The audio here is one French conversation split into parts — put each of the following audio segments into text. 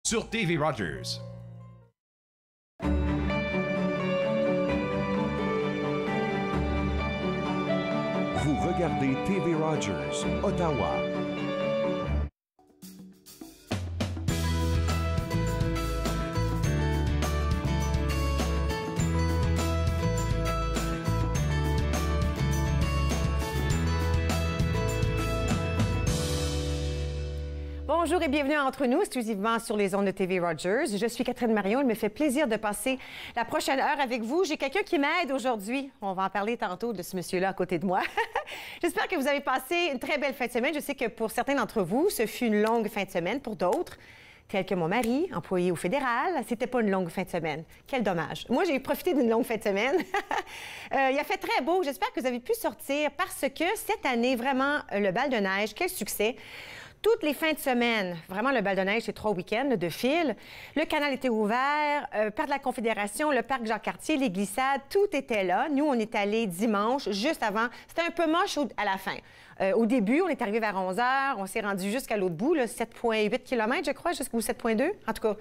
sur TV Rogers. Vous regardez TV Rogers, Ottawa. Bonjour et bienvenue Entre nous, exclusivement sur les ondes de TV Rogers. Je suis Catherine Marion. Il me fait plaisir de passer la prochaine heure avec vous. J'ai quelqu'un qui m'aide aujourd'hui. On va en parler tantôt de ce monsieur-là à côté de moi. J'espère que vous avez passé une très belle fin de semaine. Je sais que pour certains d'entre vous, ce fut une longue fin de semaine. Pour d'autres, tel que mon mari, employé au fédéral, c'était pas une longue fin de semaine. Quel dommage. Moi, j'ai profité d'une longue fin de semaine. Il a fait très beau. J'espère que vous avez pu sortir parce que cette année, vraiment, le bal de neige, quel succès. Toutes les fins de semaine, vraiment, le bal de neige, c'est 3 week-ends de fil. Le canal était ouvert, Parc de la Confédération, le parc Jean-Cartier, les glissades, tout était là. Nous, on est allés dimanche, juste avant. C'était un peu moche à la fin. Au début, on est arrivé vers 11 h, on s'est rendu jusqu'à l'autre bout, 7,8 km, je crois, jusqu'au 7,2. En tout cas,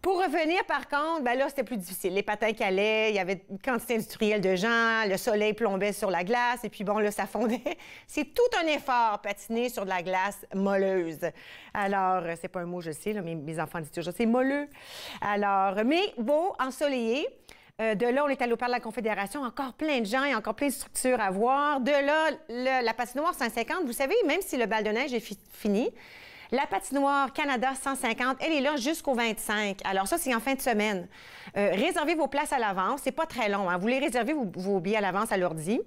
pour revenir, par contre, ben là, c'était plus difficile. Les patins calaient, il y avait une quantité industrielle de gens, le soleil plombait sur la glace, et puis bon, là, ça fondait. C'est tout un effort, patiner sur de la glace molleuse. Alors, c'est pas un mot, je sais, là, mes enfants disent toujours, c'est molleux. Alors, mais beau, ensoleillé. De là, on est allé au Parc de la Confédération, encore plein de gens, il y a encore plein de structures à voir. De là, la patinoire 150, vous savez, même si le bal de neige est fini, la patinoire Canada 150, elle est là jusqu'au 25. Alors ça, c'est en fin de semaine. Réservez vos places à l'avance. C'est pas très long. Hein? Vous les réservez vos billets à l'avance à l'ordi.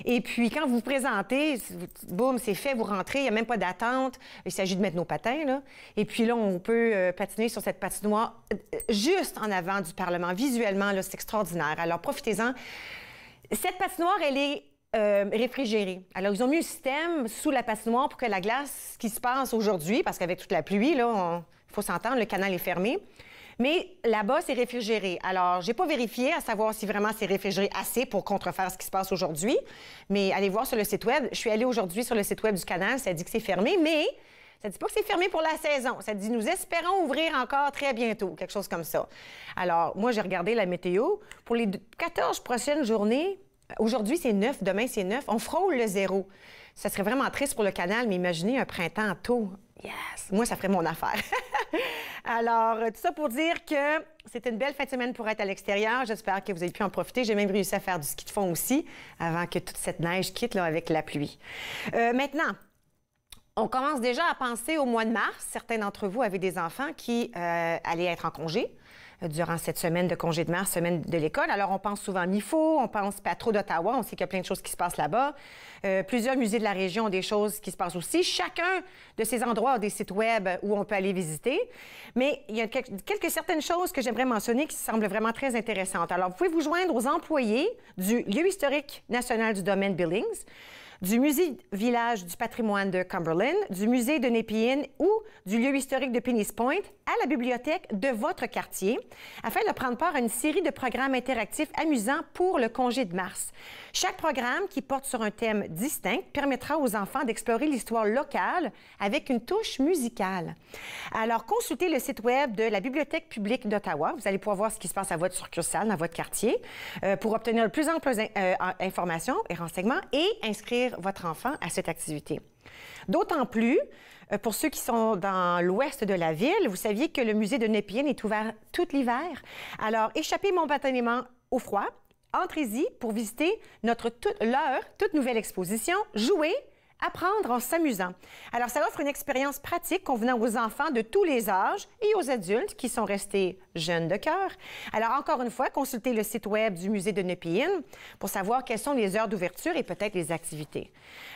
Et puis, quand vous vous présentez, boum, c'est fait, vous rentrez. Il n'y a même pas d'attente. Il s'agit de mettre nos patins, là. Et puis là, on peut patiner sur cette patinoire juste en avant du Parlement. Visuellement, là, c'est extraordinaire. Alors, profitez-en. Cette patinoire, elle est réfrigérée. Alors, ils ont mis un système sous la patinoire pour que la glace, ce qui se passe aujourd'hui, parce qu'avec toute la pluie, là, il faut s'entendre, le canal est fermé. Mais là-bas, c'est réfrigéré. Alors, j'ai pas vérifié à savoir si vraiment c'est réfrigéré assez pour contrefaire ce qui se passe aujourd'hui. Mais allez voir sur le site Web. Je suis allée aujourd'hui sur le site Web du canal. Ça dit que c'est fermé, mais ça dit pas que c'est fermé pour la saison. Ça dit « Nous espérons ouvrir encore très bientôt », quelque chose comme ça. Alors, moi, j'ai regardé la météo. Pour les 14 prochaines journées, aujourd'hui, c'est 9, demain, c'est 9. On frôle le 0. Ça serait vraiment triste pour le canal, mais imaginez un printemps tôt. Yes! Moi, ça ferait mon affaire. Alors, tout ça pour dire que c'était une belle fin de semaine pour être à l'extérieur. J'espère que vous avez pu en profiter. J'ai même réussi à faire du ski de fond aussi avant que toute cette neige quitte là, avec la pluie. Maintenant, on commence déjà à penser au mois de mars. Certains d'entre vous avaient des enfants qui allaient être en congé durant cette semaine de congé de mars, semaine de l'école. Alors, on pense souvent à MIFO, on pense Patro d'Ottawa, on sait qu'il y a plein de choses qui se passent là-bas. Plusieurs musées de la région ont des choses qui se passent aussi. Chacun de ces endroits a des sites web où on peut aller visiter. Mais il y a certaines choses que j'aimerais mentionner qui semblent vraiment très intéressantes. Alors, vous pouvez vous joindre aux employés du Lieu historique national du domaine Billings, du Musée Village du patrimoine de Cumberland, du Musée de Nepean ou du Lieu historique de Penny's Point à la bibliothèque de votre quartier afin de prendre part à une série de programmes interactifs amusants pour le congé de mars. Chaque programme qui porte sur un thème distinct permettra aux enfants d'explorer l'histoire locale avec une touche musicale. Alors, consultez le site web de la Bibliothèque publique d'Ottawa. Vous allez pouvoir voir ce qui se passe à votre succursale, dans votre quartier, pour obtenir de plus amples informations et renseignements et inscrire votre enfant à cette activité. D'autant plus, pour ceux qui sont dans l'ouest de la ville, vous saviez que le musée de Nepean est ouvert tout l'hiver. Alors, échappez momentanément au froid, entrez-y pour visiter leur toute nouvelle exposition « Jouer, apprendre en s'amusant ». Alors, ça offre une expérience pratique convenant aux enfants de tous les âges et aux adultes qui sont restés jeunes de cœur. Alors, encore une fois, consultez le site web du musée de Nepean pour savoir quelles sont les heures d'ouverture et peut-être les activités.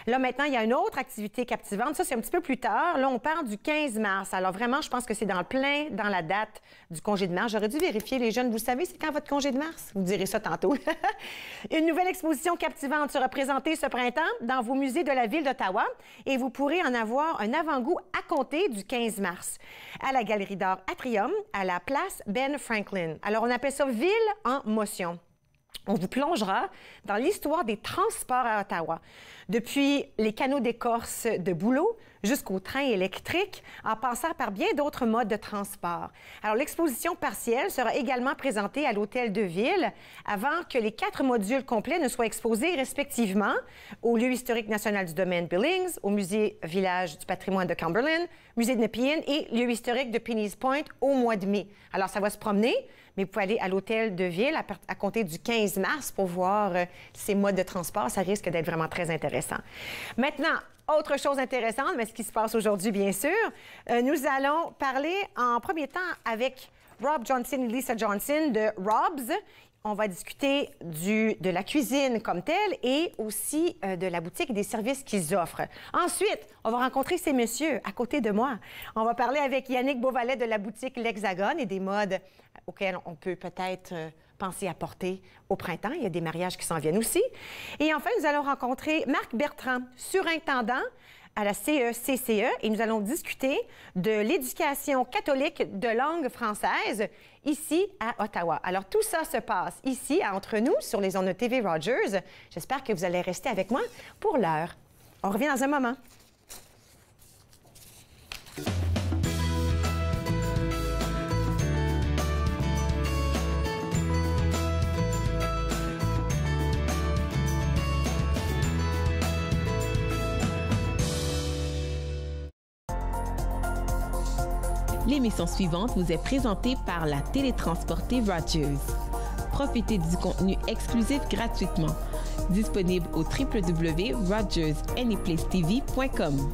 Là, maintenant, il y a une autre activité captivante. Ça, c'est un petit peu plus tard. Là, on parle du 15 mars. Alors, vraiment, je pense que c'est dans la date du congé de mars. J'aurais dû vérifier, les jeunes. Vous savez, c'est quand votre congé de mars? Vous direz ça tantôt. Une nouvelle exposition captivante sera présentée ce printemps dans vos musées de la ville d'Ottawa et vous pourrez en avoir un avant-goût à compter du 15 mars à la Galerie d'art Atrium, à la place Ben Franklin. Alors, on appelle ça « Ville en motion ». On vous plongera dans l'histoire des transports à Ottawa. Depuis les canaux d'écorce de bouleau jusqu'au train électrique, en passant par bien d'autres modes de transport. Alors, l'exposition partielle sera également présentée à l'Hôtel de Ville avant que les 4 modules complets ne soient exposés respectivement au Lieu historique national du domaine Billings, au Musée Village du patrimoine de Cumberland, Musée de Nepean et Lieu historique de Penny's Point au mois de mai. Alors, ça va se promener, mais vous pouvez aller à l'Hôtel de Ville à compter du 15 mars pour voir ces modes de transport. Ça risque d'être vraiment très intéressant. Maintenant, autre chose intéressante, mais ce qui se passe aujourd'hui, bien sûr, nous allons parler en premier temps avec Rob Johnson et Lisa Johnson de Rob's. On va discuter de la cuisine comme telle et aussi de la boutique et des services qu'ils offrent. Ensuite, on va rencontrer ces messieurs à côté de moi. On va parler avec Yannick Beauvalet de la boutique L'Hexagone et des modes auxquels on peut peut-être penser à porter au printemps. Il y a des mariages qui s'en viennent aussi. Et enfin, nous allons rencontrer Marc Bertrand, surintendant à la CECCE, et nous allons discuter de l'éducation catholique de langue française ici à Ottawa. Alors, tout ça se passe ici, entre nous, sur les ondes de TV Rogers. J'espère que vous allez rester avec moi pour l'heure. On revient dans un moment. L'émission suivante vous est présentée par la télétransportée Rogers. Profitez du contenu exclusif gratuitement. Disponible au www.rogersanyplacetv.com.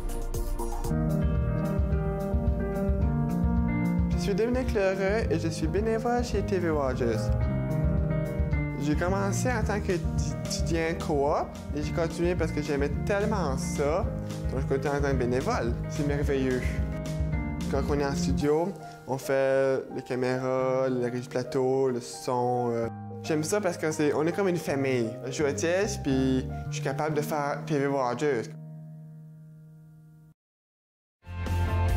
Je suis Dominique Lheureux et je suis bénévole chez TV Rogers. J'ai commencé en tant qu'étudiant coop et j'ai continué parce que j'aimais tellement ça. Donc je continue en tant que bénévole. C'est merveilleux. Quand on est en studio, on fait les caméras, la régie plateau, le son. J'aime ça parce qu'on est comme une famille. Je suis autiste puis je suis capable de faire TV Rogers.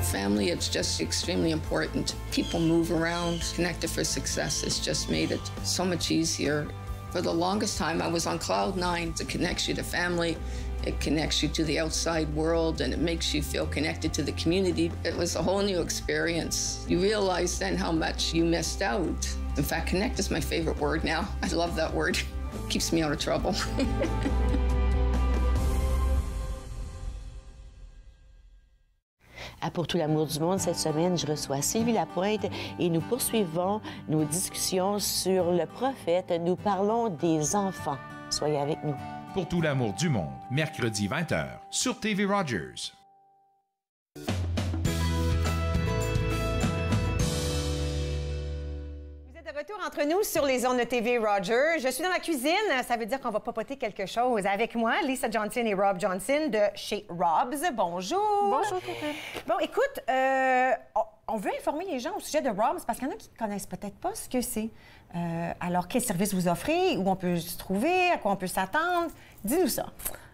Family, it's just extremely important. People move around. Connected for Success has just made it so much easier. For the longest time, I was on cloud 9. It connects you to family. It connects you to the outside world, and it makes you feel connected to the community. It was a whole new experience. You realize then how much you missed out. In fact, connect is my favorite word now. I love that word. It keeps me out of trouble. À Pour tout l'amour du monde, cette semaine, je reçois Sylvie Lapointe et nous poursuivons nos discussions sur le prophète. Nous parlons des enfants. Soyez avec nous. Pour tout l'amour du monde, mercredi 20h sur TV Rogers. Retour entre nous sur les ondes de TV Rogers. Je suis dans la cuisine. Ça veut dire qu'on va papoter quelque chose. Avec moi, Lisa Johnson et Rob Johnson de chez Rob's. Bonjour. Bonjour, Catherine. Bon, écoute, on veut informer les gens au sujet de Rob's parce qu'il y en a qui ne connaissent peut-être pas ce que c'est. Alors, quel service vous offrez? Où on peut se trouver? À quoi on peut s'attendre? Dis-nous ça.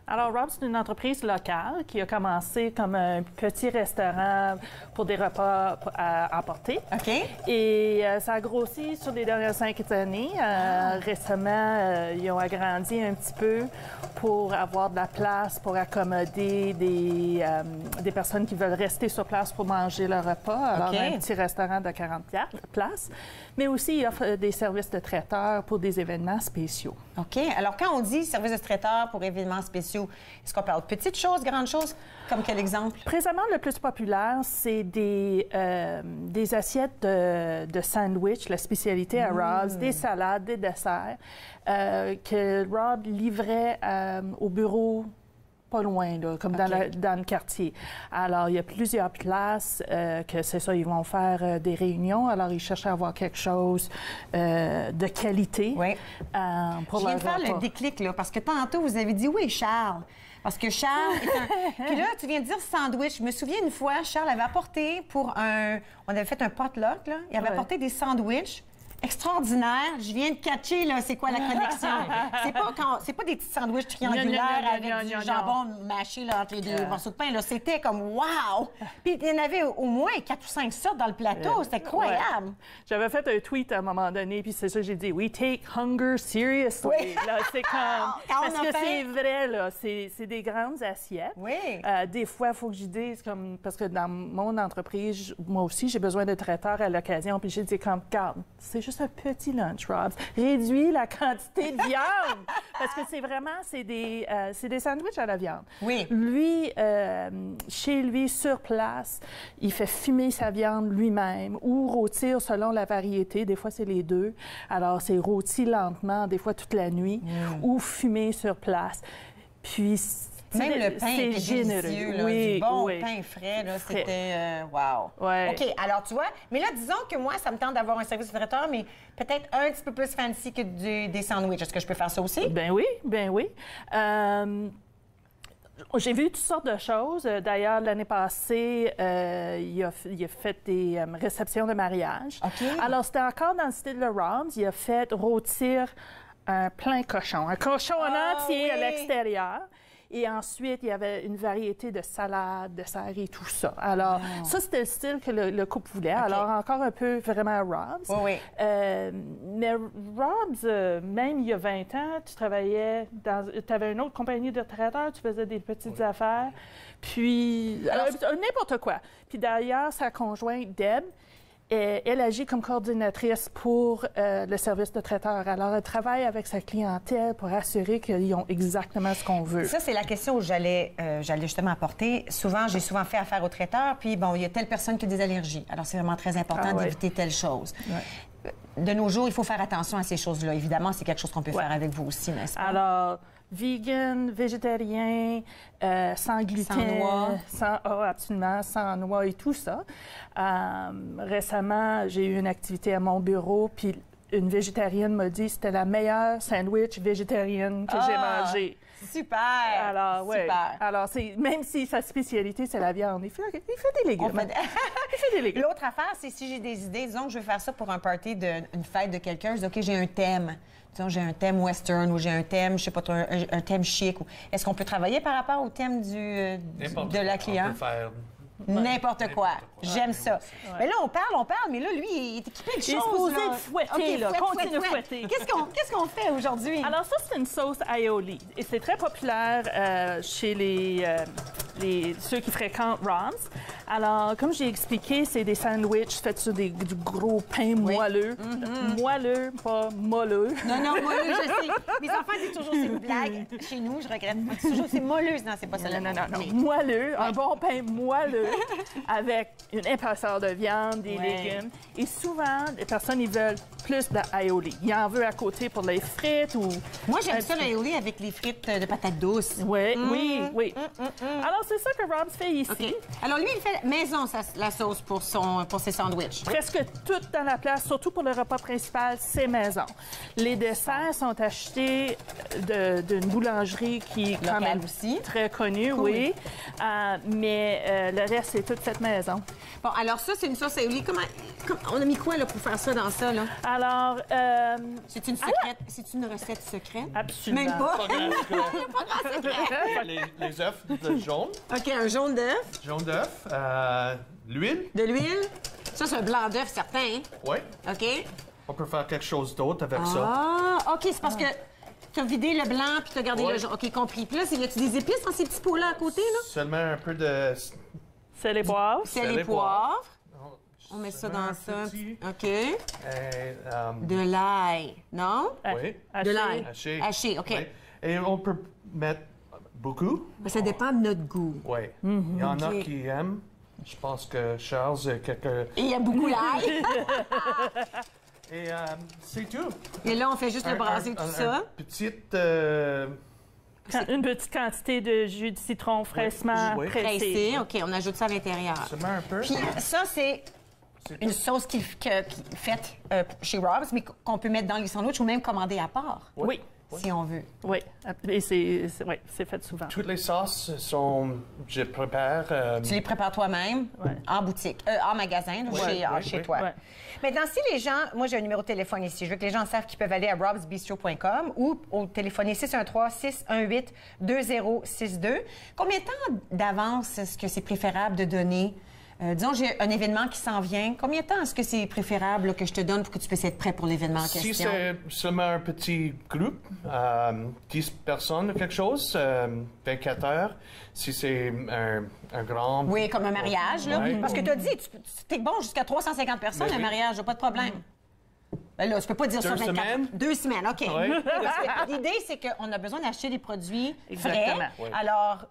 Alors, Rob's, c'est une entreprise locale qui a commencé comme un petit restaurant pour des repas à emporter. OK. Et ça a grossi sur les dernières 5 années. Récemment, ils ont agrandi un petit peu pour avoir de la place, pour accommoder des personnes qui veulent rester sur place pour manger leur repas. Alors, un petit restaurant de 40 places. Mais aussi, ils offrent des services de traiteur pour des événements spéciaux. OK. Alors, quand on dit service de traiteur pour événements spéciaux, est-ce qu'on parle de petites choses, grandes choses? Comme quel exemple? Présentement, le plus populaire, c'est des assiettes de sandwich, la spécialité à Rob's, des salades, des desserts, que Rob livrait au bureau pas loin, là, comme dans le quartier. Alors, il y a plusieurs places que c'est ça, ils vont faire des réunions. Alors, ils cherchent à avoir quelque chose de qualité pour leur repas. Je viens de faire le déclic, là, parce que tantôt, vous avez dit « Oui, Charles ». Parce que Charles est un... Puis là, tu viens de dire sandwich. Je me souviens une fois, Charles avait apporté pour un... On avait fait un potluck, là. Il avait apporté des sandwichs. Extraordinaire. Je viens de catcher, là, c'est quoi la connexion. C'est pas des petits sandwichs triangulaires avec du jambon mâché là, entre les deux morceaux de pain. Là. C'était comme wow! Puis il y en avait au moins 4 ou 5 sortes dans le plateau. C'était incroyable. Ouais. J'avais fait un tweet à un moment donné, puis c'est ça j'ai dit, we take hunger seriously. Oui. Là, c'est comme... Parce que c'est vrai, là, c'est des grandes assiettes. Oui. Des fois, il faut que j'y dise, comme, parce que dans mon entreprise, moi aussi, j'ai besoin de traiteurs à l'occasion, puis j'ai dit, comme, regarde, c'est juste un petit lunch, Robs. Réduis la quantité de viande. Parce que c'est vraiment, c'est des sandwichs à la viande. Oui. Lui, chez lui, sur place, il fait fumer sa viande lui-même ou rôtir selon la variété. Des fois, c'est les deux. Alors, c'est rôti lentement, des fois toute la nuit, ou fumer sur place. Puis, même le pain était généreux. délicieux, là, oui, du bon oui. pain frais, là, c'était wow. Ouais. OK, alors tu vois, mais là, disons que moi, ça me tente d'avoir un service de traiteur, mais peut-être un petit peu plus fancy que des sandwichs. Est-ce que je peux faire ça aussi? Ben oui, ben oui. J'ai vu toutes sortes de choses. D'ailleurs, l'année passée, il a fait des réceptions de mariage. OK. Alors, c'était encore dans le style de Robs. Il a fait rôtir un plein cochon. Un cochon en entier à l'extérieur. Et ensuite, il y avait une variété de salades, de desserts et tout ça. Alors, ça, c'était le style que le couple voulait. Okay. Alors, encore un peu vraiment Robs. Oui, oui. Mais Robs, même il y a 20 ans, tu travaillais dans... Tu avais une autre compagnie de traiteurs, tu faisais des petites affaires. Puis, n'importe quoi. Puis d'ailleurs, sa conjointe, Deb, elle agit comme coordinatrice pour le service de traiteur. Alors, elle travaille avec sa clientèle pour assurer qu'ils ont exactement ce qu'on veut. Ça, c'est la question où j'allais justement apporter. J'ai souvent fait affaire au traiteur, puis bon, il y a telle personne qui a des allergies. Alors, c'est vraiment très important d'éviter telle chose. Ouais. De nos jours, il faut faire attention à ces choses-là. Évidemment, c'est quelque chose qu'on peut faire avec vous aussi, n'est-ce pas? Alors, vegan, végétarien, sans gluten. Sans noix. Absolument, sans noix et tout ça. Récemment, j'ai eu une activité à mon bureau, puis une végétarienne m'a dit que c'était la meilleure sandwich végétarienne que j'ai mangée. Super! Alors, oui. Super. Alors, même si sa spécialité, c'est la viande, il fait des légumes. Il fait des légumes. L'autre affaire, c'est si j'ai des idées, disons que je veux faire ça pour un party, une fête de quelqu'un, je dis, OK, j'ai un thème. Disons, j'ai un thème western ou j'ai un thème, je sais pas trop, un thème chic. Est-ce qu'on peut travailler par rapport au thème de la cliente? On peut faire n'importe quoi. J'aime ça. Ouais. Mais là, on parle, mais là, lui, il est équipé de choses. Il est supposé là. de fouetter, OK, là. fouette, Continue de fouette. fouetter. Qu'est-ce qu'on fait aujourd'hui? Alors, ça, c'est une sauce aioli. Et c'est très populaire chez ceux qui fréquentent Robs. Alors, comme j'ai expliqué, c'est des sandwichs faits sur du gros pain moelleux. Moelleux, pas molleux. Non, moelleux, je sais. Mes enfants disent toujours c'est une blague. Chez nous, je regrette. Ils disent toujours c'est molleuse. Non, c'est pas ça. Non. Moelleux, un bon pain moelleux avec une épaisseur de viande, des légumes. Et souvent, les personnes, ils veulent plus d'aioli. Ils en veulent à côté pour les frites ou... Moi, j'aime ça, l'aioli avec les frites de patates douces. Oui. Alors, c'est ça que Robs fait ici. Okay. Alors, lui, il fait maison, la sauce pour ses sandwichs. Presque tout dans la place, surtout pour le repas principal, c'est maison. Les desserts sont achetés d'une boulangerie qui est quand même aussi très connue, oui. Mais le reste, c'est toute cette maison. Bon, alors ça, c'est une sauce aioli. On a mis quoi là, pour faire ça dans ça? Là? Alors... c'est une secrète? C'est une recette secrète? Absolument. Même pas? les œufs de jaune. OK, un jaune d'œuf. Jaune d'œuf. L'huile. De l'huile. Ça, c'est un blanc d'œuf certain. Hein? Oui. OK. On peut faire quelque chose d'autre avec ça. Ah, OK, c'est parce que tu as vidé le blanc puis tu as gardé le jaune. OK, compris. Puis là, y a-tu des épices dans ces petits pots-là à côté, là? Seulement un peu de... Sel et poivre. Sel et poivre. On met ça dans ça. OK. De l'ail, non? Oui. De l'ail. Haché, OK. Oui. Et on peut mettre beaucoup. Ça dépend de notre goût. Oui. Il y en a qui aiment. Je pense que Charles, quelqu'un... Et il y a beaucoup l'ail. Et c'est tout. Et là, on fait juste le brasser tout ça. Une petite quantité de jus de citron fraîchement pressé. OK, on ajoute ça à l'intérieur. Seulement un peu. Puis ça, c'est une sauce qui est faite chez Robs, mais qu'on peut mettre dans les sandwichs ou même commander à part. Oui. si on veut. Oui, et c'est fait souvent. Toutes les sauces je prépare. Tu les prépares toi-même en boutique, en magasin, chez toi. Ouais. Maintenant, si les gens, moi j'ai un numéro de téléphone ici, je veux que les gens savent qu'ils peuvent aller à robsbistro.com ou au téléphoner 613-618-2062. Combien de temps d'avance est-ce que c'est préférable de donner? Disons, j'ai un événement qui s'en vient. Combien de temps est-ce que c'est préférable là, que je te donne pour que tu puisses être prêt pour l'événement en question? Si c'est seulement un petit groupe, 10 personnes ou quelque chose, 24 heures. Si c'est un grand... Oui, comme un mariage, là. Ouais. Parce que tu as dit, tu es bon jusqu'à 350 personnes, Ben un oui. mariage, pas de problème. Ben là, je peux pas dire ça 2 24 semaines? 2 semaines, OK. Oui. Parce que l'idée, c'est qu'on a besoin d'acheter des produits frais. Exactement. Oui. Alors,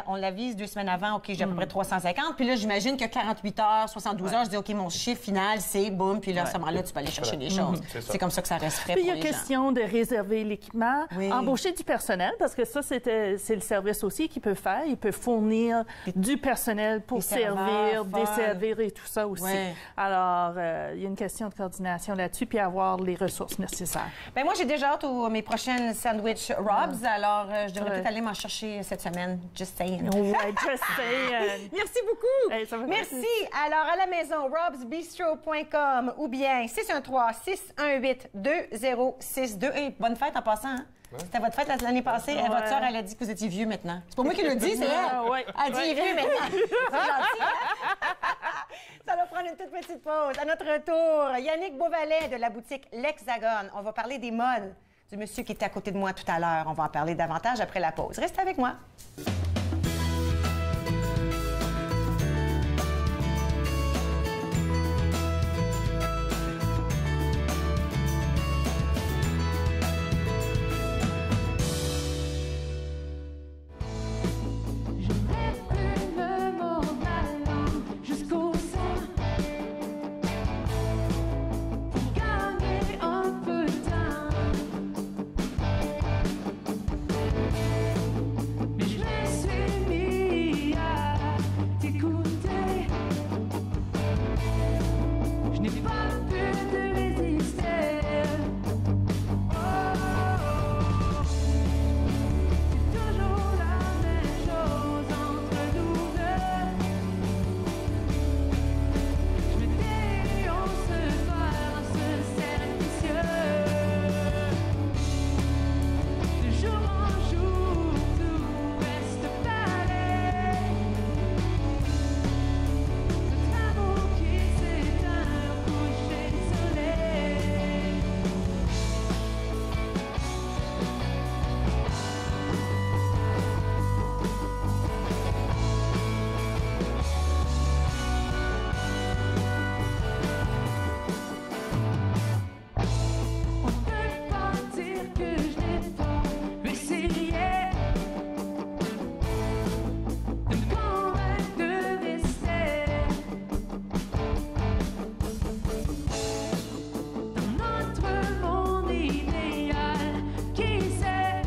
on l'avise 2 semaines avant, OK, j'ai à peu près 350. Puis là, j'imagine que 48 heures, 72 heures, je dis, OK, mon chiffre final, c'est boum. Puis là, à ce moment-là, tu peux aller chercher des choses. C'est C'est comme ça que ça reste frais Puis pour il y a les gens. question de réserver l'équipement, Oui. embaucher du personnel, parce que ça, c'est le service aussi qu'il peut faire. Il peut fournir du personnel pour Des serveurs, servir, folles. desservir et tout ça aussi. Ouais. Alors, il y a une question de coordination là-dessus, puis avoir les ressources nécessaires. Ben moi, j'ai déjà hâte aux mes prochaines sandwich Robs. Alors, je devrais peut-être aller m'en chercher cette semaine. Just saying. Ouais, just saying. Merci beaucoup. Hey, ça me fait Merci. plaisir. Alors, à la maison, robsbistro.com ou bien 613-618-2062. Hey, bonne fête en passant. Hein? C'était votre fête l'année passée. Ouais. Votre soeur, elle a dit que vous étiez vieux maintenant. C'est pas moi qui le dis, c'est elle. Ah, ouais. Elle dit il est vieux maintenant. C'est gentil, hein? Ça va prendre une toute petite pause. À notre retour, Yannick Beauvalet de la boutique L'Hexagone. On va parler des modes du monsieur qui était à côté de moi tout à l'heure. On va en parler davantage après la pause. Restez avec moi. Jusqu'au sein pour gagner un peu de temps. Mais je me suis mis à t'écouter. Je n'ai pas pu te résister. Oh, c'est toujours la même chose entre nous deux. Je me dis, on se voit, on se serre vicieux. De jour en jour, tout reste pareil. Notre amour qui s'éteint au coucher du soleil. On peut pas dire que je n'ai pas essayé de me convaincre de rester dans notre monde idéal. Qui sait?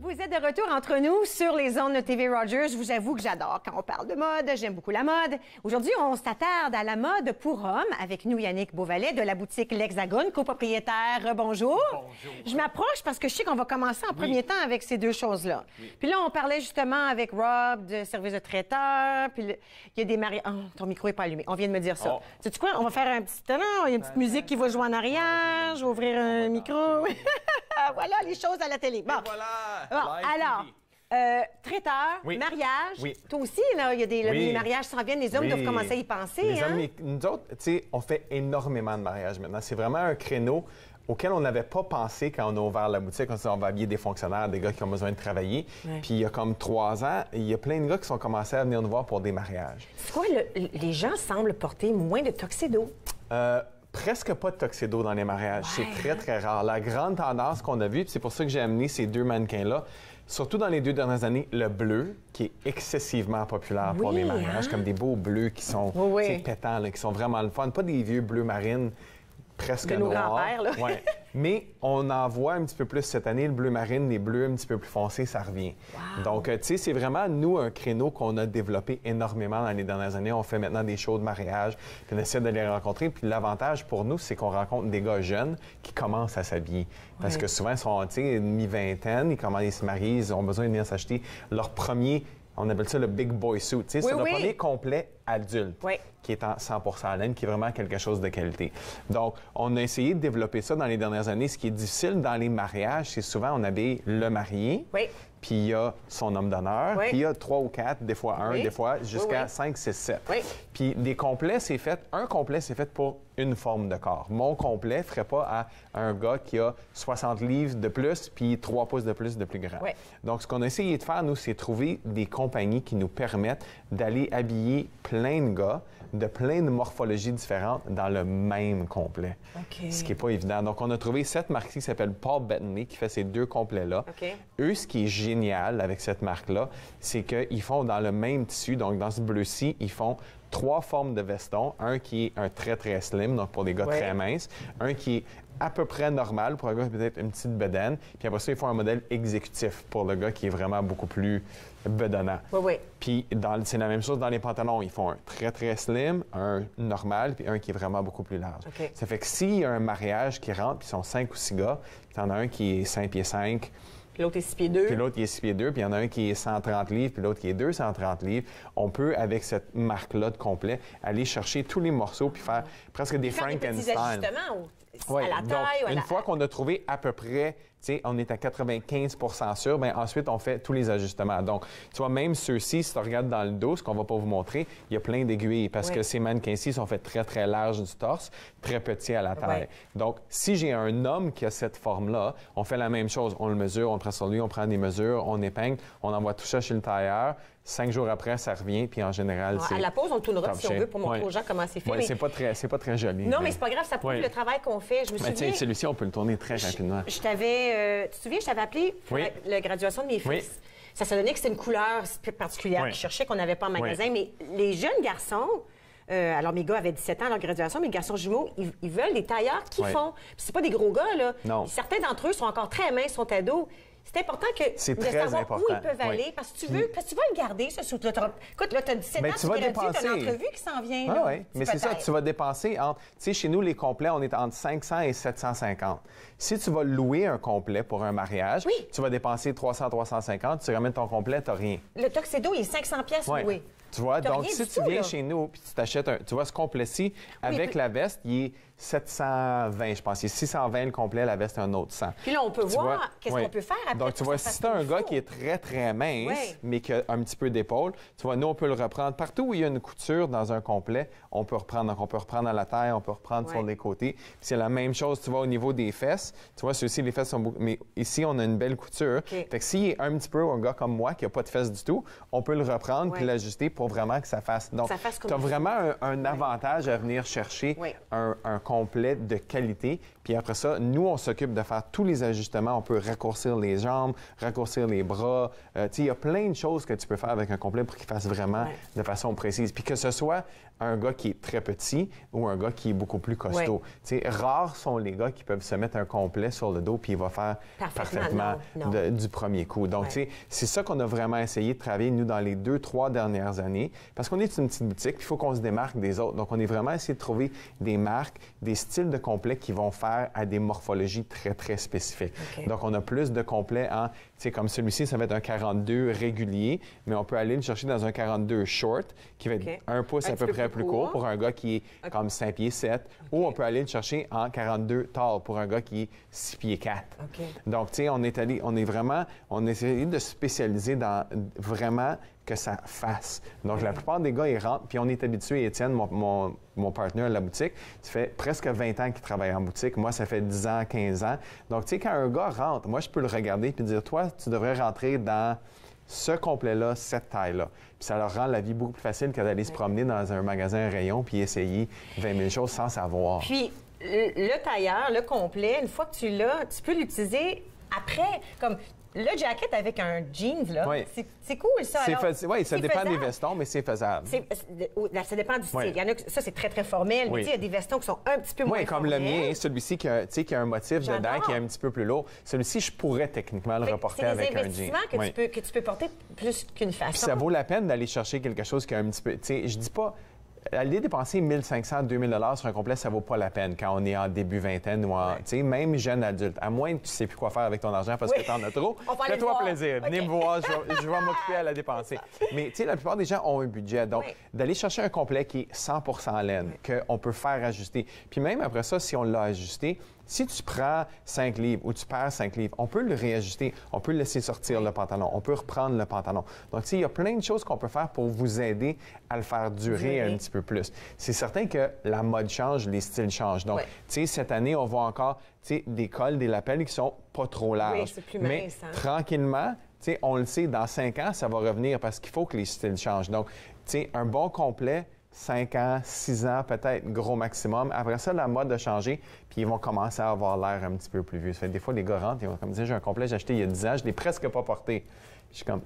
Vous êtes de retour entre nous sur les ondes de TV Rogers. Je vous avoue que j'adore quand on parle de mode. J'aime beaucoup la mode. Aujourd'hui, on s'attarde à la mode pour hommes avec nous, Yannick Beauvalet de la boutique L'Hexagone, copropriétaire. Bonjour. Bonjour. Je m'approche parce que je sais qu'on va commencer en premier temps avec ces deux choses-là. Puis là, on parlait justement avec Rob de service de traiteur. Puis il y a des mariages. Oh, ton micro n'est pas allumé. On vient de me dire ça. Sais-tu quoi? On va faire un petit... Non, il y a une petite musique qui va jouer en arrière. Je vais ouvrir un micro. Voilà les choses à la télé. Bon. Bon, alors, traiteur, mariage. Oui. Toi aussi, là, il y a des les mariages s'en viennent, les hommes doivent commencer à y penser. Les hein? hommes, nous autres, tu sais, on fait énormément de mariages maintenant. C'est vraiment un créneau auquel on n'avait pas pensé quand on a ouvert la boutique. On s'est dit, on va habiller des fonctionnaires, des gars qui ont besoin de travailler. Ouais. Puis il y a comme 3 ans, il y a plein de gars qui sont commencés à venir nous voir pour des mariages. C'est quoi, les gens semblent porter moins de tuxedo. Presque pas de tuxedo dans les mariages. C'est très, très rare. La grande tendance qu'on a vue, puis c'est pour ça que j'ai amené ces deux mannequins-là, surtout dans les 2 dernières années, le bleu, qui est excessivement populaire pour les mariages, comme des beaux bleus qui sont pétants, là, qui sont vraiment le fun. Pas des vieux bleus marines presque de nos noir. grands-pères, là. Ouais. Mais on en voit un petit peu plus cette année. Le bleu marine, les bleus un petit peu plus foncés, ça revient. Donc, tu sais, c'est vraiment, nous, un créneau qu'on a développé énormément dans les dernières années. On fait maintenant des shows de mariage, puis on essaie de les rencontrer. Puis l'avantage pour nous, c'est qu'on rencontre des gars jeunes qui commencent à s'habiller. Parce que souvent, ils sont, tu sais, mi-vingtaine, ils se marient, ils ont besoin de venir s'acheter leur premier... On appelle ça le big boy suit. C'est le premier complet adulte qui est en 100% laine, qui est vraiment quelque chose de qualité. Donc, on a essayé de développer ça dans les dernières années. Ce qui est difficile dans les mariages, c'est souvent on habille le marié, puis il y a son homme d'honneur, puis il y a 3 ou 4, des fois 1, des fois jusqu'à 5, 6, 7. Puis des complets, c'est fait, un complet, c'est fait pour une forme de corps. Mon complet ne ferait pas à un gars qui a 60 livres de plus puis 3 pouces de plus grand. Donc, ce qu'on a essayé de faire, nous, c'est trouver des compagnies qui nous permettent d'aller habiller plein de gars de plein de morphologies différentes dans le même complet. Ce qui n'est pas évident. Donc, on a trouvé cette marque qui s'appelle Paul Bettany qui fait ces 2 complets-là. Eux, ce qui est génial avec cette marque-là, c'est qu'ils font dans le même tissu, donc dans ce bleu-ci, ils font 3 formes de veston. Un qui est un très, très slim, donc pour des gars très minces. Un qui est à peu près normal pour un gars peut-être une petite bedaine. Puis après ça, ils font un modèle exécutif pour le gars qui est vraiment beaucoup plus bedonnant. Puis c'est la même chose dans les pantalons. Ils font un très, très slim, un normal, puis un qui est vraiment beaucoup plus large. Ça fait que s'il y a un mariage qui rentre, puis ils sont 5 ou 6 gars, puis t'en as un qui est 5 pieds 5, puis l'autre est 6 pieds 2. Puis l'autre, il est 6 pieds 2. Puis il y en a un qui est 130 livres, puis l'autre qui est 230 livres. On peut, avec cette marque-là de complet, aller chercher tous les morceaux puis faire presque des Frankenstein. Des ajustements à la taille. Donc, une fois qu'on a trouvé à peu près, tu sais, on est à 95 % sûr, bien ensuite, on fait tous les ajustements. Donc, tu vois, même ceux-ci, si tu regardes dans le dos, ce qu'on va pas vous montrer, il y a plein d'aiguilles parce que ces mannequins-ci sont faits très, très larges du torse, très petits à la taille. Donc, si j'ai un homme qui a cette forme-là, on fait la même chose. On le mesure, on le prend sur lui, on prend des mesures, on épingle, on envoie tout ça chez le tailleur. 5 jours après, ça revient, puis en général, c'est... À la pause, on le tournera si on veut pour montrer aux gens comment c'est fait. Oui, c'est pas très joli. Non, mais c'est pas grave, ça prouve le travail qu'on fait. Je me souviens... Celui-ci, on peut le tourner très rapidement. Tu te souviens, je t'avais appelé pour la graduation de mes fils. Ça s'est donné que c'était une couleur particulière qu'ils cherchaient, qu'on n'avait pas en magasin. Mais les jeunes garçons... alors, mes gars avaient 17 ans à leur graduation, mes garçons jumeaux, ils veulent des tailleurs qui font. Puis c'est pas des gros gars, là. Non. Certains d'entre eux sont encore très minces, sont ados. C'est important de savoir où ils peuvent aller parce que tu vas le garder, ce sous-là. Écoute, là, tu as 17 ans, tu vas dépenser. Une entrevue qui s'en vient. Ah, oui, mais c'est ça, tu vas dépenser entre... Tu sais, chez nous, les complets, on est entre 500 et 750. Si tu vas louer un complet pour un mariage, tu vas dépenser 300, 350, tu ramènes ton complet, tu n'as rien. Le tuxedo, il est 500 pièces loué. Tu vois, donc si tu viens chez nous puis tu t'achètes un... Tu vois, ce complet-ci, avec la veste, il est 720, je pense. Il est 620 le complet, la veste, un autre 100. Puis là, on peut voir qu'est-ce qu'on peut faire après. Donc, tu vois, si tu as un gars qui est très, très mince, mais qui a un petit peu d'épaule, tu vois, nous, on peut le reprendre. Partout où il y a une couture dans un complet, on peut reprendre. Donc, on peut reprendre à la taille, on peut reprendre sur les côtés. Puis c'est la même chose, tu vois, au niveau des fesses. Tu vois, ceux-ci, les fesses sont beaucoup... Mais ici, on a une belle couture. Fait que s'il est un petit peu un gars comme moi qui n'a pas de fesses du tout, on peut le reprendre puis l'ajuster pour vraiment que ça fasse... Donc, tu as vraiment un avantage à venir chercher un complet de qualité. Puis après ça, nous, on s'occupe de faire tous les ajustements. On peut raccourcir les jambes, raccourcir les bras. Tu sais, il y a plein de choses que tu peux faire avec un complet pour qu'il fasse vraiment de façon précise. Puis que ce soit un gars qui est très petit ou un gars qui est beaucoup plus costaud. Tu sais, rares sont les gars qui peuvent se mettre un complet sur le dos puis il va faire parfaitement du premier coup. Donc, tu sais, c'est ça qu'on a vraiment essayé de travailler, nous, dans les 2-3 dernières années. Parce qu'on est une petite boutique, il faut qu'on se démarque des autres. Donc, on est vraiment essayé de trouver des marques, des styles de complets qui vont faire à des morphologies très, très spécifiques. Donc, on a plus de complets en, tu sais, comme celui-ci, ça va être un 42 régulier, mais on peut aller le chercher dans un 42 short, qui va être un pouce à peu près plus court pour un gars qui est comme 5 pieds 7, ou on peut aller le chercher en 42 tall pour un gars qui est 6 pieds 4. Donc, tu sais, on a essayé de spécialiser dans vraiment que ça fasse. Donc, la plupart des gars, ils rentrent, puis on est habitué, Étienne, mon partenaire à la boutique, ça fait presque 20 ans qu'il travaille en boutique. Moi, ça fait 10 ans, 15 ans. Donc, tu sais, quand un gars rentre, moi, je peux le regarder puis dire, toi, tu devrais rentrer dans ce complet-là, cette taille-là. Puis ça leur rend la vie beaucoup plus facile que d'aller se promener dans un magasin, un rayon, puis essayer 20 000 choses sans savoir. Puis, le tailleur, le complet, une fois que tu l'as, tu peux l'utiliser après, comme le jacket avec un jeans, là, Oui. c'est cool, ça. Oui, ça dépend des faisable. vestons, mais c'est faisable. Ça dépend du style. Oui. Il y en a, ça, c'est très, très formel. Oui. Mais tu sais, il y a des vestons qui sont un petit peu moins Oui, comme formels. le mien, celui-ci qui a, qui a un motif dedans J'adore. qui est un petit peu plus lourd. Celui-ci, je pourrais techniquement le reporter avec un jean. C'est des investissements que tu peux porter plus qu'une façon. Puis ça vaut la peine d'aller chercher quelque chose qui a un petit peu... Tu sais, je dis pas... Aller dépenser 1 500 à 2 000 sur un complet, ça vaut pas la peine quand on est en début vingtaine ou en... Tu sais, même jeune adulte. À moins que tu sais plus quoi faire avec ton argent parce que tu en as trop, fais-toi plaisir. Venez me voir, je vais m'occuper à la dépenser. Mais tu sais, la plupart des gens ont un budget. Donc, d'aller chercher un complet qui est 100 laine, qu'on peut faire ajuster. Puis même après ça, si on l'a ajusté, si tu prends 5 livres ou tu perds 5 livres, on peut le réajuster, on peut le laisser sortir le pantalon, on peut reprendre le pantalon. Donc, tu sais, il y a plein de choses qu'on peut faire pour vous aider à le faire durer un petit peu plus. C'est certain que la mode change, les styles changent. Donc, tu sais, cette année, on voit encore, tu sais, des cols, des lapels qui sont pas trop larges. Oui, c'est plus mince, mais hein? tranquillement, tu sais, on le sait, dans 5 ans, ça va revenir parce qu'il faut que les styles changent. Donc, tu sais, un bon complet, 5 ans, 6 ans, peut-être, gros maximum. Après ça, la mode a changé, puis ils vont commencer à avoir l'air un petit peu plus vieux. Ça fait des fois, les gars rentrent, ils vont comme dire, j'ai un complet, j'ai acheté il y a 10 ans, je ne l'ai presque pas porté. Je suis comme,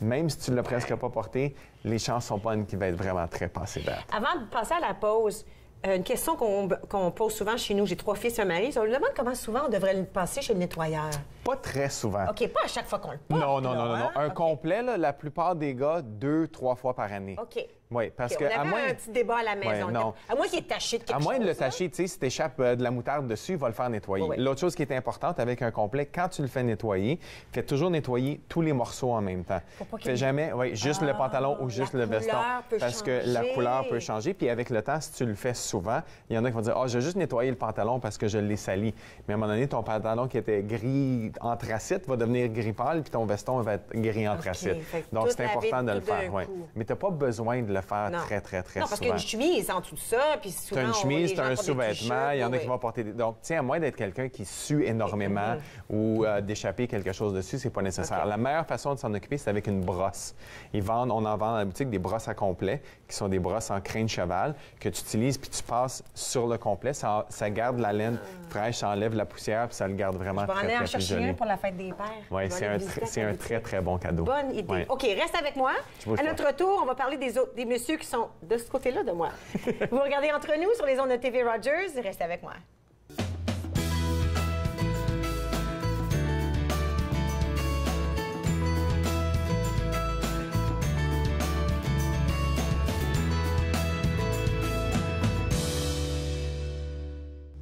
même si tu ne l'as presque pas porté, les chances sont bonnes qu'il va être vraiment très passé date. Avant de passer à la pause, une question qu'on pose souvent chez nous, j'ai 3 fils et un mari, on nous demande comment souvent on devrait le passer chez le nettoyeur. Pas très souvent. OK, pas à chaque fois qu'on le porte. Non. Un complet, là, la plupart des gars, 2-3 fois par année. OK. Oui, parce que on avait à moins... un petit débat à la maison. Ouais, non. À moins qu'il est taché de quelque chose. À moins de le tacher, tu sais, si tu échappes de la moutarde dessus, il va le faire nettoyer. Oui. L'autre chose qui est importante avec un complet, quand tu le fais nettoyer, fais toujours nettoyer tous les morceaux en même temps. Fais jamais juste le pantalon ou juste le veston. Parce que la couleur peut changer. Puis avec le temps, si tu le fais souvent, il y en a qui vont dire, je vais juste nettoyer le pantalon parce que je l'ai sali. Mais à un moment donné, ton pantalon qui était gris anthracite va devenir gris pâle, puis ton veston va être gris anthracite. Donc c'est important de le faire. Ouais. Mais tu n'as pas besoin de le faire très souvent. Non, parce qu'il y a une chemise en dessous de ça, puis souvent, tu as une chemise, tu as un portent des sous-vêtement, il y en a qui t-shirts, vont porter des... Donc, tiens, à moins d'être quelqu'un qui sue énormément ou d'échapper quelque chose dessus, c'est pas nécessaire. La meilleure façon de s'en occuper, c'est avec une brosse. On en vend dans la boutique des brosses à complet, qui sont des brosses en crin de cheval, que tu utilises puis tu passes sur le complet. Ça garde la laine fraîche, ça enlève la poussière, puis ça le garde vraiment très, très, très joli. un pour la fête des pères. Oui, c'est un très, très bon cadeau. Bonne idée. Ouais. OK, reste avec moi. À notre retour, on va parler des messieurs qui sont de ce côté-là de moi. Vous regardez Entre nous sur les ondes de TV Rogers. Restez avec moi.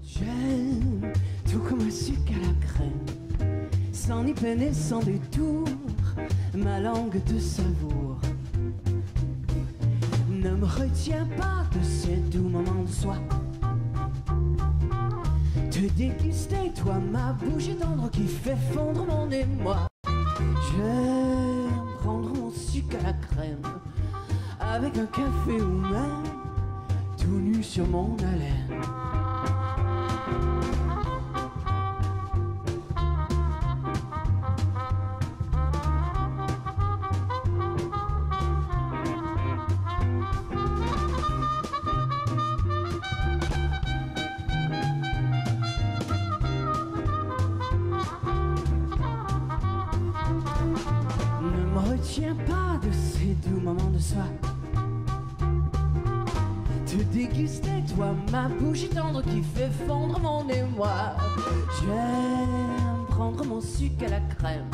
J'aime tout comme un sucre à la crème, sans ni peine et sans détour, ma langue te savoure. Ne me retiens pas de ces doux moments de soie. Te déguster, toi, ma bouche est tendre qui fait fondre mon émoi. J'aime prendre mon sucre à la crème, avec un café ou même tout nu sur mon haleine. Tiens pas de ces doux moments de soie. Te déguster, toi, ma bouche est tendre qui fait fondre mon émoi. J'aime prendre mon sucre à la crème,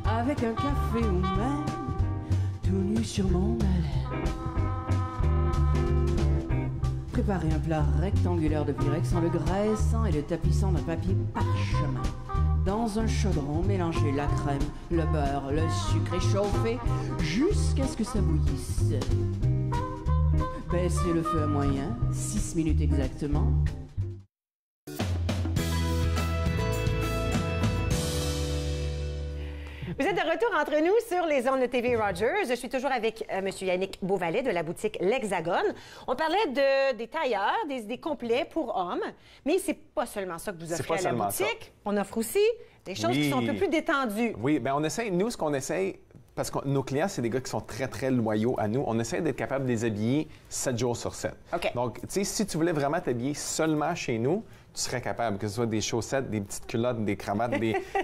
avec un café ou même tout nu sur mon haleine. Préparer un plat rectangulaire de Pyrex en le graissant et le tapissant d'un papier parchemin. Dans un chaudron, mélangez la crème, le beurre, le sucre et chauffez jusqu'à ce que ça bouillisse. Baissez le feu à moyen, 6 minutes exactement. Vous êtes de retour entre nous sur les ondes de TV Rogers. Je suis toujours avec M. Yannick Beauvalet de la boutique L'Hexagone. On parlait des tailleurs, des complets pour hommes, mais c'est pas seulement ça que vous offrez à la boutique. On offre aussi des choses qui sont un peu plus détendues. Oui, bien on essaie, nous, ce qu'on essaie, parce que nos clients, c'est des gars qui sont très, très loyaux à nous, on essaie d'être capable de les habiller 7 jours sur 7. Okay. Donc, tu sais, si tu voulais vraiment t'habiller seulement chez nous, tu serais capable, que ce soit des chaussettes, des petites culottes, des cravates,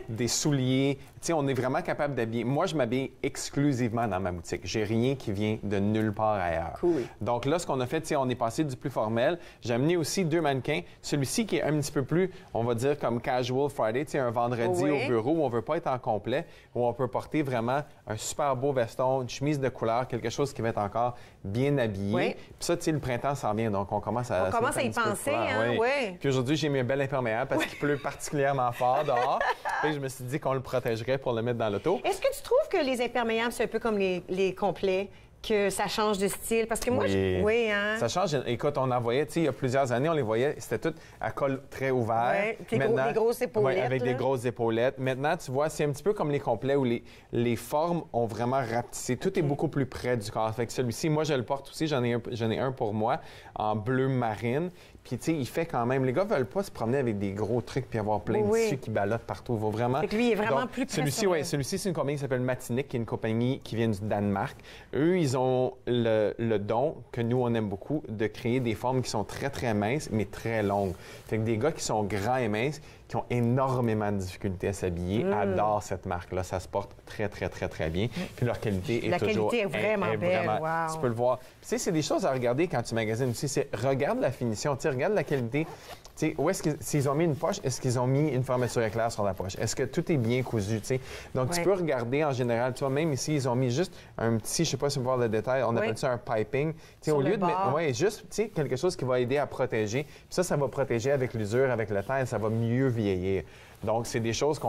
des souliers. Tu sais, on est vraiment capable d'habiller. Moi, je m'habille exclusivement dans ma boutique. J'ai rien qui vient de nulle part ailleurs. Cool. Donc là, ce qu'on a fait, tu sais, on est passé du plus formel. J'ai amené aussi 2 mannequins. Celui-ci qui est un petit peu plus, on va dire, comme casual Friday, tu sais, un vendredi au bureau où on veut pas être en complet, où on peut porter vraiment un super beau veston, une chemise de couleur, quelque chose qui va être encore bien habillé. Oui. Puis ça, tu sais, le printemps s'en vient, donc on commence à... On commence à y penser, hein, oui. Puis aujourd'hui, j'ai mis un bel imperméable parce qu'il pleut particulièrement fort dehors. Puis je me suis dit qu'on le protégerait pour le mettre dans l'auto. Est-ce que tu trouves que les imperméables, c'est un peu comme les complets, que ça change de style? Parce que moi, oui, hein? Ça change. Écoute, on en voyait, tu sais, il y a plusieurs années, on les voyait, c'était tout à col très ouvert. Oui, des grosses épaulettes. Ouais, avec des grosses épaulettes. Maintenant, tu vois, c'est un petit peu comme les complets où les formes ont vraiment rapetissé. Tout est beaucoup plus près du corps. Fait que celui-ci, moi, je le porte aussi. J'en ai un pour moi, en bleu marine. Puis, tu sais, il fait quand même... Les gars veulent pas se promener avec des gros trucs puis avoir plein de tissus qui ballottent partout. Il faut vraiment... Fait que lui, il est vraiment plus près. Celui-ci, c'est une compagnie qui s'appelle Matinic, qui est une compagnie qui vient du Danemark. Eux, ils ont le don, que nous, on aime beaucoup, de créer des formes qui sont très, très minces, mais très longues. Fait que des gars qui sont grands et minces, qui ont énormément de difficultés à s'habiller, adorent cette marque-là. Ça se porte très, très, très, très bien. Puis leur qualité est toujours... La qualité est vraiment belle, wow. Tu peux le voir. Tu sais, c'est des choses à regarder quand tu magasines aussi. Regarde la finition, tu sais, regarde la qualité. Tu sais, où est-ce s'ils ont mis une poche, est-ce qu'ils ont mis une fermeture éclair sur la poche? Est-ce que tout est bien cousu, tu sais? Donc, tu peux regarder en général. Tu vois, même ici, ils ont mis juste un petit, je sais pas si vous voyez le détail, on appelle ça un piping. Tu sais, au lieu de mettre, juste, tu sais, quelque chose qui va aider à protéger. Puis ça va protéger avec l'usure, avec le temps, et ça va mieux vieillir. Donc, c'est des choses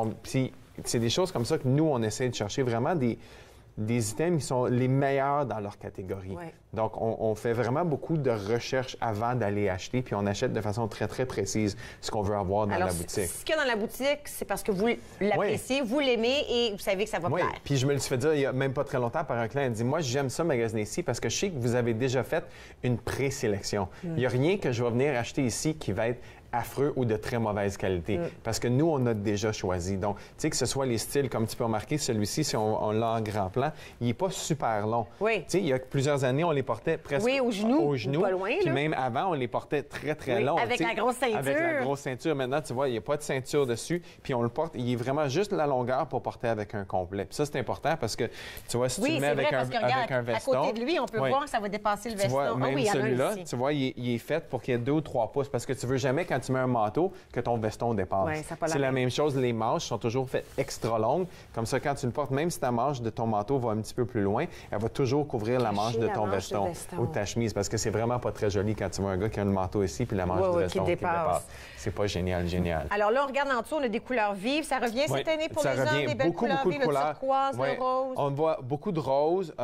c'est des choses comme ça que nous, on essaie de chercher vraiment des items qui sont les meilleurs dans leur catégorie. Ouais. Donc, on fait vraiment beaucoup de recherches avant d'aller acheter, puis on achète de façon très, très précise ce qu'on veut avoir dans la boutique. Ce qu'il y a dans la boutique, c'est parce que vous l'appréciez, vous l'aimez et vous savez que ça va plaire. Oui, puis je me le suis fait dire il n'y a même pas très longtemps par un client. Il dit, moi, j'aime ça magasiner ici parce que je sais que vous avez déjà fait une présélection. Il n'y a rien que je vais venir acheter ici qui va être affreux ou de très mauvaise qualité. Parce que nous, on a déjà choisi. Donc, tu sais, que ce soit les styles, comme tu peux remarquer, celui-ci, si on l'a en grand plan, il n'est pas super long. Oui. Tu sais, il y a plusieurs années, on les portait presque au genou, pas loin. Puis même avant, on les portait très, très longs. Avec la grosse ceinture. Avec la grosse ceinture. Maintenant, tu vois, il n'y a pas de ceinture dessus. Puis on le porte, il est vraiment juste la longueur pour porter avec un complet. Puis ça, c'est important parce que, tu vois, si tu le mets avec un veston... À côté de lui, on peut voir que ça va dépasser le veston. Tu vois, même celui-là, tu vois, il est fait pour qu'il y ait 2 ou 3 pouces parce que tu veux jamais, quand tu mets un manteau, que ton veston dépasse. Ouais, c'est la même chose, les manches sont toujours faites extra longues. Comme ça, quand tu le portes, même si ta manche de ton manteau va un petit peu plus loin, elle va toujours couvrir la manche de ton veston ou de ta chemise parce que c'est vraiment pas très joli quand tu vois un gars qui a le manteau ici puis la manche du veston qui dépasse. C'est pas génial. Alors là, on regarde en dessous, on a des couleurs vives. Ça revient cette année pour les hommes, des belles couleurs vives, le turquoise, le rose. On voit beaucoup de rose,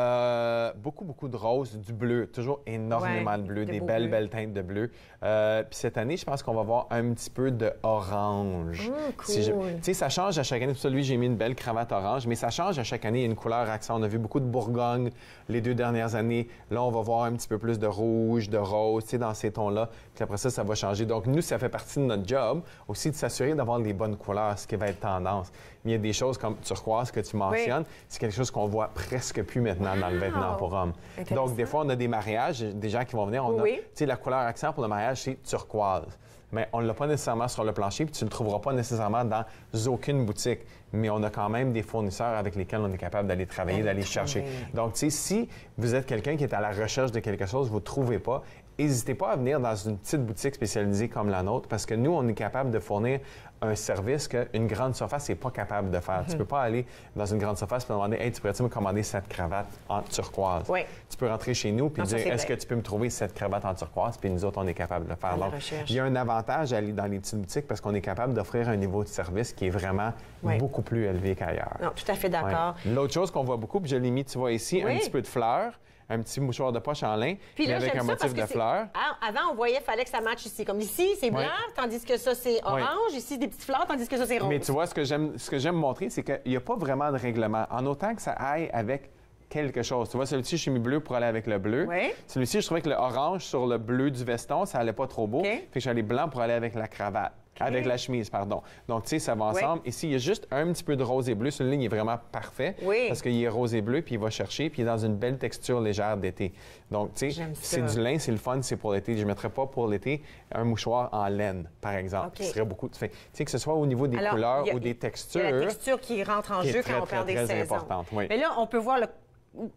beaucoup de rose, du bleu, toujours énormément de bleu, des belles teintes de bleu. Puis cette année, je pense qu'on va voir un petit peu de orange. Cool. Tu sais, ça change à chaque année. Pour ça, lui, j'ai mis une belle cravate orange, mais ça change à chaque année. Il y a une couleur accent. On a vu beaucoup de Bourgogne les 2 dernières années. Là, on va voir un petit peu plus de rouge, de rose, tu sais, dans ces tons-là. Puis après ça va changer. Donc, nous, ça fait partie de notre job aussi de s'assurer d'avoir les bonnes couleurs, ce qui va être tendance. Mais il y a des choses comme turquoise que tu mentionnes. C'est quelque chose qu'on voit presque plus maintenant dans le vêtement pour hommes. Donc, des fois, on a des mariages, des gens qui vont venir. Tu sais, la couleur accent pour le mariage, c'est turquoise. Mais on ne l'a pas nécessairement sur le plancher, puis tu ne le trouveras pas nécessairement dans aucune boutique. Mais on a quand même des fournisseurs avec lesquels on est capable d'aller travailler, d'aller chercher. Donc, tu sais, si vous êtes quelqu'un qui est à la recherche de quelque chose, vous ne trouvez pas, n'hésitez pas à venir dans une petite boutique spécialisée comme la nôtre, parce que nous, on est capable de fournir un service qu'une grande surface n'est pas capable de faire. Tu ne peux pas aller dans une grande surface et demander « Hey, tu pourrais-tu me commander cette cravate en turquoise? » Tu peux rentrer chez nous et dire « Est-ce que tu peux me trouver cette cravate en turquoise? » Puis nous autres, on est capable de le faire. Donc, il y a un avantage à aller dans les petites boutiques parce qu'on est capable d'offrir un niveau de service qui est vraiment beaucoup plus élevé qu'ailleurs. Non, tout à fait d'accord. L'autre chose qu'on voit beaucoup, puis je l'ai mis, tu vois ici, un petit peu de fleurs. Un petit mouchoir de poche en lin, mais avec un motif de fleurs. Avant, on voyait qu'il fallait que ça matche ici. Comme ici, c'est blanc, tandis que ça, c'est orange. Ici, des petites fleurs, tandis que ça, c'est rose. Mais tu vois, ce que j'aime montrer, c'est qu'il n'y a pas vraiment de règlement. En autant que ça aille avec quelque chose. Tu vois, celui-ci, je suis mis bleu pour aller avec le bleu. Celui-ci, je trouvais que le orange sur le bleu du veston, ça allait pas trop beau. Fait que j'allais blanc pour aller avec la cravate. Avec la chemise, pardon. Donc, tu sais, ça va ensemble. Ici, il y a juste un petit peu de rose et bleu. Celui-là, il est vraiment parfait. Parce qu'il est rose et bleu, puis il va chercher, puis il est dans une belle texture légère d'été. Donc, tu sais, c'est du lin, c'est le fun, c'est pour l'été. Je ne mettrais pas pour l'été un mouchoir en laine, par exemple. Qui serait beaucoup... Tu sais, que ce soit au niveau des couleurs ou des textures. Il y a la texture qui rentre en jeu quand on parle des saisons. Très importante, oui. Mais là, on peut voir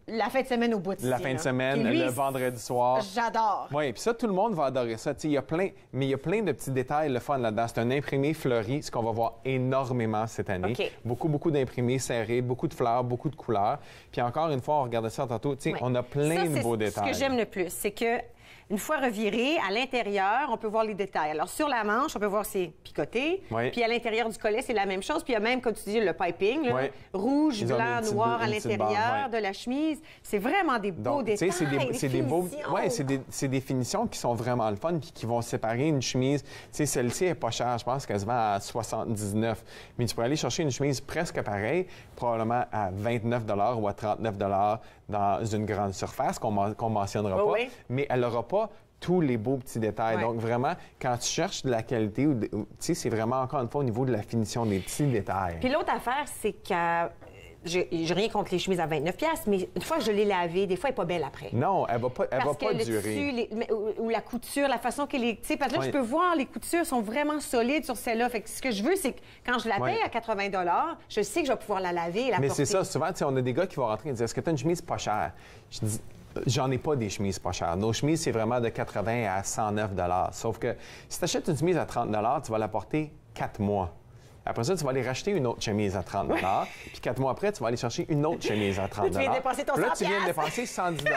la fin de semaine au bout de La fin de semaine, le vendredi soir. J'adore. Oui, puis ça, tout le monde va adorer ça. Il y a plein de petits détails, le fun là-dedans. C'est un imprimé fleuri, ce qu'on va voir énormément cette année. Beaucoup d'imprimés serrés, beaucoup de fleurs, beaucoup de couleurs. Puis encore une fois, on regardait ça tantôt, on a plein de beaux détails. Ce que j'aime le plus, c'est que une fois reviré, à l'intérieur, on peut voir les détails. Alors, sur la manche, on peut voir c'est picoté. Puis à l'intérieur du collet, c'est la même chose. Puis il y a même, comme tu dis, le piping, là, rouge, blanc, noir à l'intérieur de la chemise. C'est vraiment des beaux détails. C'est des finitions qui sont vraiment le fun puis qui vont séparer une chemise. Celle-ci n'est pas chère. Je pense qu'elle se vend à 79. Mais tu pourrais aller chercher une chemise presque pareille, probablement à 29 ou à 39 dans une grande surface qu'on mentionnera pas. Mais elle n'aura pas tous les beaux petits détails. Donc, vraiment, quand tu cherches de la qualité, c'est vraiment, encore une fois, au niveau de la finition des petits détails. Puis l'autre affaire, c'est que j'ai rien contre les chemises à 29$, mais une fois que je l'ai lavée, des fois, elle n'est pas belle après. Non, elle ne va pas durer. Tissu, ou la couture, la façon qu'elle est... Parce que là, je peux voir, les coutures sont vraiment solides sur celle-là. Fait que ce que je veux, c'est que quand je la paye à 80$, je sais que je vais pouvoir la laver et la porter. Mais c'est ça, souvent, on a des gars qui vont rentrer et dire, est-ce que tu as une chemise pas chère? Je dis, j'en ai pas des chemises pas chères. Nos chemises, c'est vraiment de 80 à 109 $. Sauf que si tu achètes une chemise à 30 $, tu vas la porter 4 mois. Après ça, tu vas aller racheter une autre chemise à 30 $. Puis 4 mois après, tu vas aller chercher une autre chemise à 30 $. Tu viens de dépenser ton 100$. Là, tu viens de dépenser 110 $.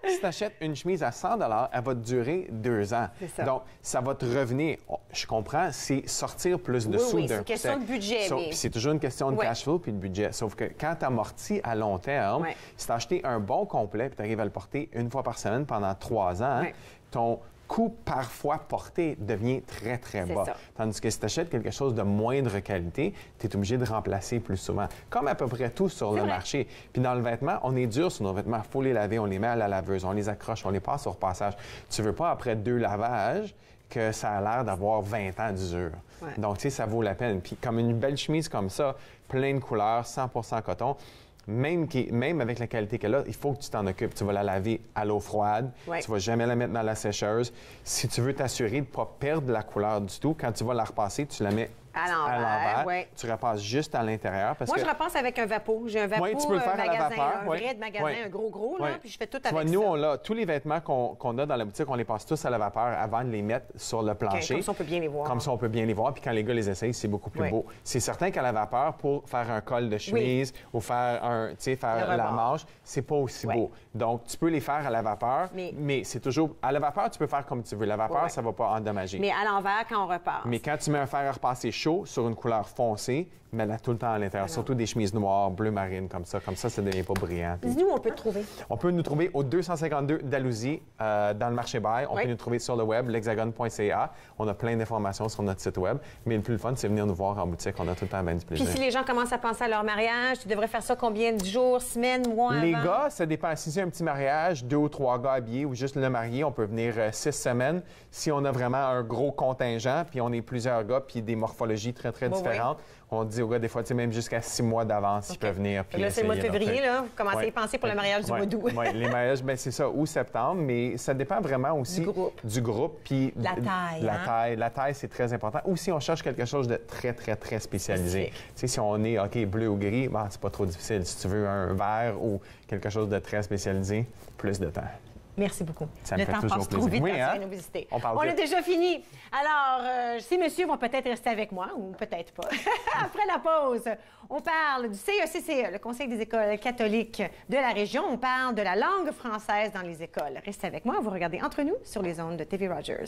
Si tu achètes une chemise à 100 $, elle va te durer 2 ans. Ça. Donc, ça va te revenir. Je comprends, c'est sortir plus de sous d'un coup. C'est une question de budget. Puis c'est toujours une question de cash flow puis de budget. Sauf que quand tu amortis à long terme, si tu as acheté un bon complet puis tu arrives à le porter une fois par semaine pendant 3 ans, ton coût par fois porté devient très, très bas. Tandis que si tu achètes quelque chose de moindre qualité, tu es obligé de remplacer plus souvent. Comme à peu près tout sur le marché. Puis dans le vêtement, on est dur sur nos vêtements. Il faut les laver, on les met à la laveuse, on les accroche, on les passe au repassage. Tu veux pas, après 2 lavages, que ça a l'air d'avoir 20 ans d'usure. Donc, tu sais, ça vaut la peine. Puis comme une belle chemise comme ça, plein de couleurs, 100% coton, même avec la qualité qu'elle a, il faut que tu t'en occupes. Tu vas la laver à l'eau froide. Tu ne vas jamais la mettre dans la sécheuse. Si tu veux t'assurer de ne pas perdre la couleur du tout, quand tu vas la repasser, tu la mets à l'envers. Tu repasses juste à l'intérieur. Moi, je repasse avec un vapeau. J'ai un vapeau tu peux le faire magasin, à la vapeur. un vrai de magasin, un gros, là, puis je fais tout avec ça. Nous, on a tous les vêtements qu'on a dans la boutique, on les passe tous à la vapeur avant de les mettre sur le plancher. Comme ça, on peut bien les voir. Comme ça, on peut bien les voir. Puis quand les gars les essayent, c'est beaucoup plus beau. C'est certain qu'à la vapeur, pour faire un col de chemise ou faire la manche, c'est pas aussi beau. Donc, tu peux les faire à la vapeur, mais c'est toujours... À la vapeur, tu peux faire comme tu veux. La vapeur, ça va pas endommager. Mais à l'envers, quand on repasse. Mais quand tu mets un fer à repasser chaud sur une couleur foncée, mets-la tout le temps à l'intérieur. Surtout des chemises noires, bleu marine, comme ça. Comme ça ne devient pas brillant. Dis-nous où on peut te trouver. On peut nous trouver au 252 Dalhousie, dans le marché Bail. On peut nous trouver sur le web, l'hexagone.ca. On a plein d'informations sur notre site web. Mais le plus fun, c'est venir nous voir en boutique. On a tout le temps bien du plaisir. Puis si les gens commencent à penser à leur mariage, tu devrais faire ça combien de jours, semaines, mois Les avant? gars, ça dépend. Si c'est un petit mariage, 2 ou 3 gars habillés ou juste le marié, on peut venir 6 semaines. Si on a vraiment un gros contingent, puis on est plusieurs gars, puis des morphologies très, très différentes, on dit aux gars, des fois, même jusqu'à 6 mois d'avance, ils peuvent venir. Puis là, c'est le mois de février, là. Vous commencez à y penser pour le mariage du mois d'août. Oui, les mariages, c'est ça, ou septembre, mais ça dépend vraiment aussi du groupe. Puis la taille, c'est très important. Ou si on cherche quelque chose de très, très, très spécialisé. Tu sais, si on est, OK, bleu ou gris, c'est pas trop difficile. Si tu veux un vert ou quelque chose de très spécialisé, plus de temps. Merci beaucoup. Ça me fait toujours plaisir. Trop vite oui, quand tu viens nous visiter. On a déjà fini. Alors, ces messieurs vont peut-être rester avec moi ou peut-être pas. Après la pause, on parle du CECCE, le Conseil des écoles catholiques de la région. On parle de la langue française dans les écoles. Restez avec moi, vous regardez Entre nous sur les ondes de TV Rogers.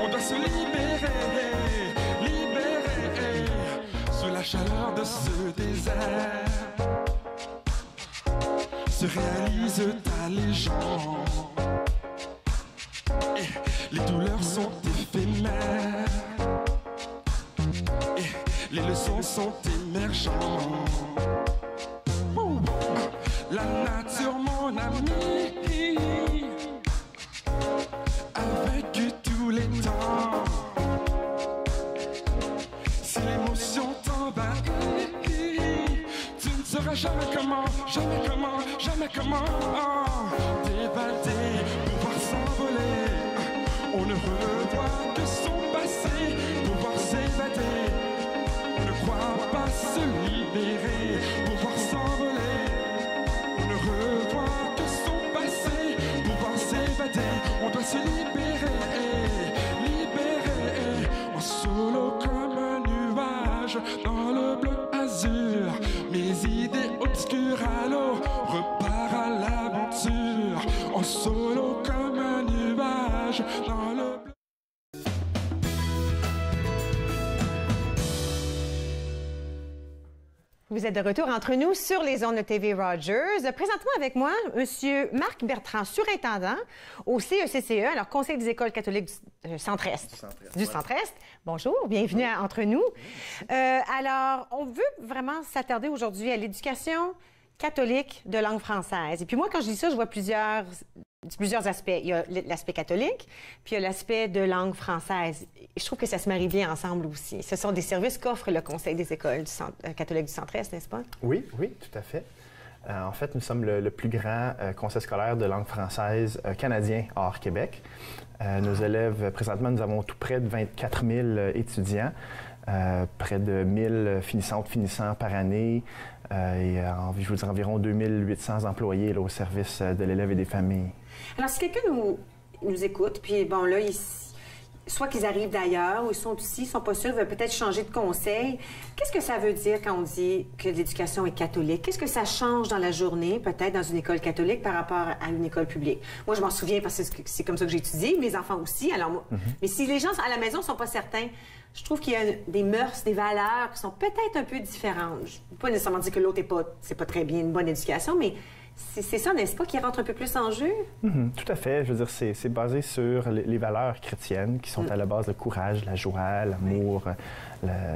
On doit se libérer, libérer. chaleur de ce désert se réalise ta légende. Et les douleurs sont éphémères et les leçons sont émergentes. La nature, mon ami, a vécu tous les temps. Si l'émotion t'envahit, tu ne sauras jamais comment t'évader, pouvoir s'envoler. On ne revoit que son passé, pouvoir s'évader. On ne croit pas se libérer, pouvoir s'envoler. On ne revoit que son passé, pouvoir s'évader. On doit se libérer, en solo comme un nuage dans le bleu azur. Mes idées obscures à l'eau, repart à l'aventure. En solo comme un nuage dans le bleu. Vous êtes de retour entre nous sur les ondes de TV Rogers. Présentement avec moi, M. Marc Bertrand, surintendant au CECCE, alors Conseil des écoles catholiques du Centre-Est. Du Centre-Est. Bonjour, bienvenue entre nous. Alors, on veut vraiment s'attarder aujourd'hui à l'éducation catholique de langue française. Et puis moi, quand je dis ça, je vois plusieurs aspects. Il y a l'aspect catholique, puis il y a l'aspect de langue française. Je trouve que ça se marie bien ensemble aussi. Ce sont des services qu'offre le Conseil des écoles catholiques du Centre-Est, n'est-ce pas? Oui, tout à fait. En fait, nous sommes le plus grand conseil scolaire de langue française canadien hors Québec. Nos élèves, présentement, nous avons tout près de 24 000 étudiants, près de 1 000 finissants par année, et je vous dirais environ 2 800 employés là, au service de l'élève et des familles. Alors, si quelqu'un nous écoute, puis bon, là, soit qu'ils arrivent d'ailleurs ou ils sont ici, ils ne sont pas sûrs, ils veulent peut-être changer de conseil. Qu'est-ce que ça veut dire quand on dit que l'éducation est catholique? Qu'est-ce que ça change dans la journée, peut-être dans une école catholique par rapport à une école publique? Moi, je m'en souviens parce que c'est comme ça que j'ai étudié, mes enfants aussi. Alors, moi, mais si les gens à la maison ne sont pas certains, je trouve qu'il y a des mœurs, des valeurs qui sont peut-être un peu différentes. Je ne veux pas nécessairement dire que l'autre c'est pas très bien une bonne éducation, mais c'est ça, n'est-ce pas, qui rentre un peu plus en jeu? Tout à fait. Je veux dire, c'est basé sur les valeurs chrétiennes qui sont à la base le courage, la joie, l'amour,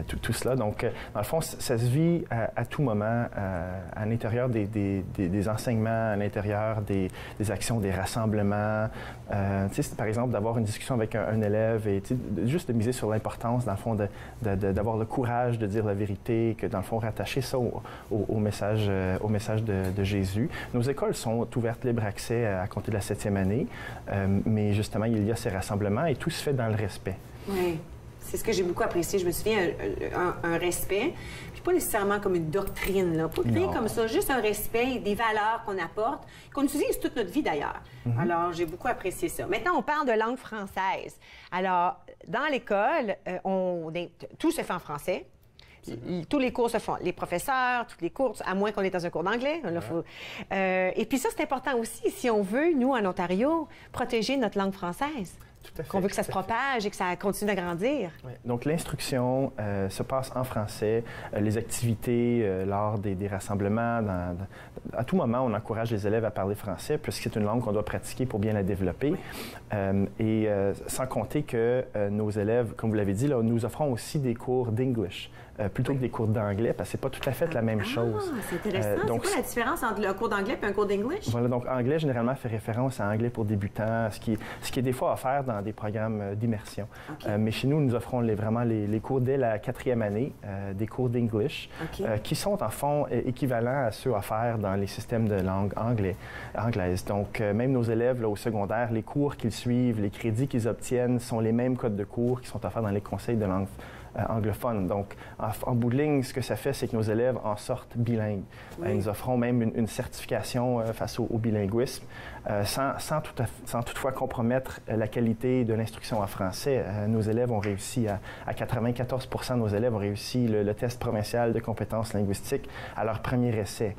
tout cela. Donc, dans le fond, ça se vit à tout moment, à l'intérieur des enseignements, à l'intérieur des actions, des rassemblements. Par exemple, d'avoir une discussion avec un élève et juste de miser sur l'importance, dans le fond, d'avoir le courage de dire la vérité, que, dans le fond, rattacher ça au message de Jésus. Nos écoles sont ouvertes libre accès à compter de la 7e année, mais justement, il y a ces rassemblements et tout se fait dans le respect. Oui, c'est ce que j'ai beaucoup apprécié. Je me souviens, un respect, puis pas nécessairement comme une doctrine, là, pas rien comme ça, juste un respect et des valeurs qu'on apporte, qu'on utilise toute notre vie d'ailleurs. Alors, j'ai beaucoup apprécié ça. Maintenant, on parle de langue française. Alors, dans l'école, tout se fait en français. Tous les cours se font, les professeurs, tous les cours, à moins qu'on est dans un cours d'anglais. Et puis ça, c'est important aussi, si on veut, nous, en Ontario, protéger notre langue française. Qu'on veut que ça se propage et que ça continue de grandir. Oui. Donc, l'instruction se passe en français. Les activités lors des rassemblements, à tout moment, on encourage les élèves à parler français, puisque c'est une langue qu'on doit pratiquer pour bien la développer. Et sans compter que nos élèves, comme vous l'avez dit, là, nous offrons aussi des cours d'English plutôt que des cours d'anglais, parce que c'est pas tout à fait la même chose. C'est intéressant. C'est quoi la différence entre le cours d'anglais et un cours d'English? Voilà, donc anglais, généralement, fait référence à anglais pour débutants, ce qui est des fois offert dans des programmes d'immersion. Mais chez nous, nous offrons vraiment les cours dès la 4e année, des cours d'English, qui sont en fond équivalents à ceux offerts dans les systèmes de langue anglaise. Donc, même nos élèves là, au secondaire, les cours qu'ils suivent, les crédits qu'ils obtiennent sont les mêmes codes de cours qui sont offerts dans les conseils de langue anglophone. Donc, en bout de ligne, ce que ça fait, c'est que nos élèves en sortent bilingues. Nous offrons même une certification face au bilinguisme, sans toutefois compromettre la qualité de l'instruction en français. Nos élèves ont réussi, à 94 % de nos élèves ont réussi le test provincial de compétences linguistiques à leur premier essai,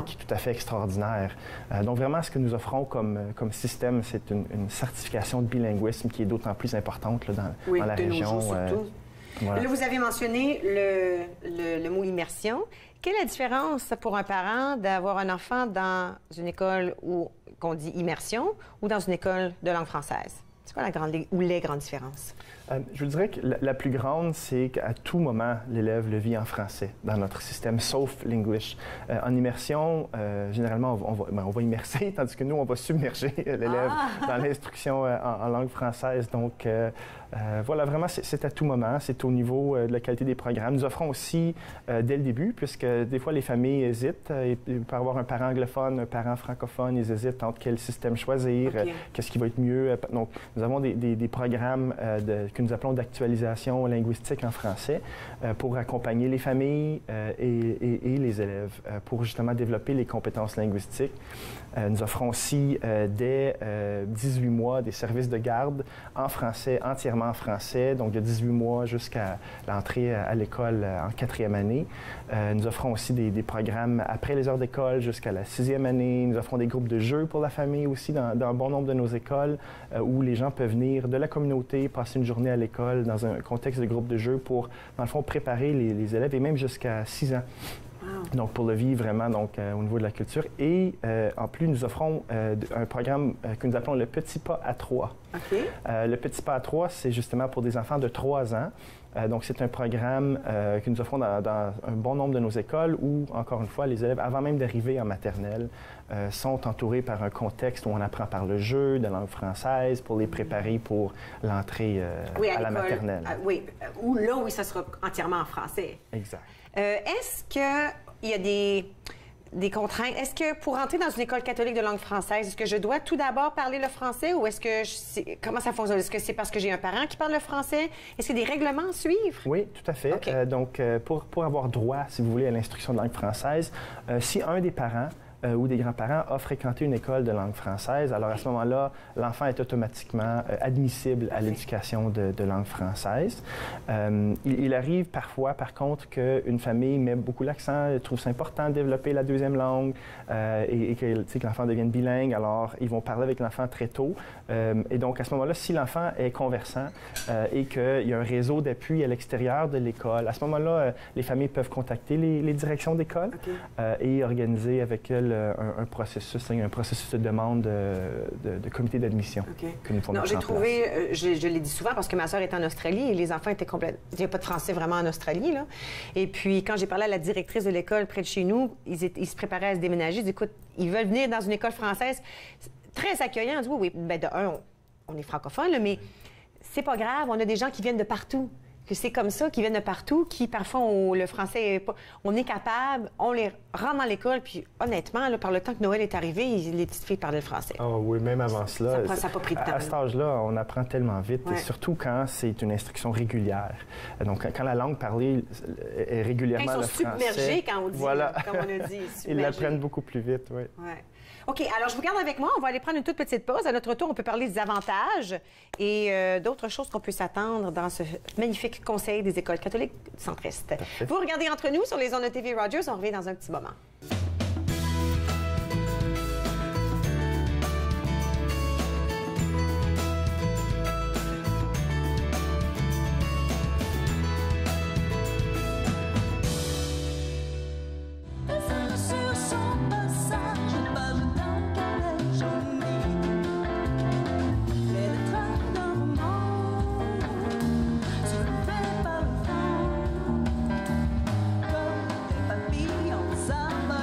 qui est tout à fait extraordinaire. Donc, vraiment, ce que nous offrons comme système, c'est une certification de bilinguisme qui est d'autant plus importante là, dans la région. Voilà. Là, vous avez mentionné le mot immersion. Quelle est la différence pour un parent d'avoir un enfant dans une école où qu'on dit immersion ou dans une école de langue française? C'est quoi les grandes différences? Je vous dirais que la plus grande, c'est qu'à tout moment, l'élève le vit en français dans notre système, sauf l'English. En immersion, généralement, on va immerser, tandis que nous, on va submerger l'élève dans l'instruction en langue française. Donc, voilà, vraiment, c'est à tout moment. C'est au niveau de la qualité des programmes. Nous offrons aussi, dès le début, puisque des fois, les familles hésitent. Il peut y avoir un parent anglophone, un parent francophone, ils hésitent entre quel système choisir, qu'est-ce qui va être mieux. Donc, nous avons des programmes que nous appelons d'actualisation linguistique en français pour accompagner les familles et les élèves pour justement développer les compétences linguistiques. Nous offrons aussi dès 18 mois des services de garde en français, entièrement en français, donc de 18 mois jusqu'à l'entrée à l'école en 4e année. Nous offrons aussi des programmes après les heures d'école jusqu'à la 6e année. Nous offrons des groupes de jeux pour la famille aussi dans un bon nombre de nos écoles où les gens peuvent venir de la communauté, passer une journée à l'école dans un contexte de groupe de jeux pour, dans le fond, préparer les élèves et même jusqu'à 6 ans. Donc, pour le vivre vraiment au niveau de la culture. Et en plus, nous offrons un programme que nous appelons le Petit Pas à 3. Le Petit Pas à 3, c'est justement pour des enfants de 3 ans. Donc, c'est un programme que nous offrons dans un bon nombre de nos écoles où, encore une fois, les élèves, avant même d'arriver en maternelle, sont entourés par un contexte où on apprend par le jeu de langue française pour les préparer pour l'entrée à la maternelle. Oui, ça sera entièrement en français. Exact. Est-ce qu'il y a des contraintes? Est-ce que pour entrer dans une école catholique de langue française, est-ce que je dois tout d'abord parler le français ou est-ce que comment ça fonctionne? Est-ce que c'est parce que j'ai un parent qui parle le français? Est-ce qu'il y a des règlements à suivre? Oui, tout à fait. Okay. Donc, pour avoir droit, si vous voulez, à l'instruction de langue française, si un des parents ou des grands-parents a fréquenté une école de langue française, alors à ce moment-là, l'enfant est automatiquement admissible à l'éducation de langue française. Il arrive parfois, par contre, qu'une famille met beaucoup l'accent, trouve ça important de développer la deuxième langue et que l'enfant devienne bilingue, alors ils vont parler avec l'enfant très tôt. Et donc, à ce moment-là, si l'enfant est conversant et qu'il y a un réseau d'appui à l'extérieur de l'école, à ce moment-là, les familles peuvent contacter les directions d'école et organiser avec elles un processus de demande de comité d'admission que nous pouvons mettre en place. Je l'ai dit souvent parce que ma sœur est en Australie et les enfants étaient complètement... Il n'y a pas de français vraiment en Australie, là. Et puis, quand j'ai parlé à la directrice de l'école près de chez nous, ils se préparaient à se déménager. Ils disaient, écoute, ils veulent venir dans une école française très accueillant. On dit, oui, bien, de un, on est francophone, là, mais c'est pas grave, on a des gens qui viennent de partout. Que c'est comme ça, qui viennent de partout, qui parfois, le français, on est capable, on les rend dans l'école, puis honnêtement, là, par le temps que Noël est arrivé, les petites filles parlaient le français. Oh, oui, même avant cela. Ça n'a pas pris de temps. À cet âge-là, on apprend tellement vite, et surtout quand c'est une instruction régulière. Donc, quand la langue parlée est régulièrement le français... Ils sont submergés, quand on dit, voilà. comme on a dit. Ils l'apprennent beaucoup plus vite, oui. Ouais. OK, alors je vous garde avec moi. On va aller prendre une toute petite pause. À notre retour, on peut parler des avantages et d'autres choses qu'on peut s'attendre dans ce magnifique conseil des écoles catholiques centristes. Vous regardez Entre nous sur les ondes de TV Rogers. On revient dans un petit moment. Papillons, ça va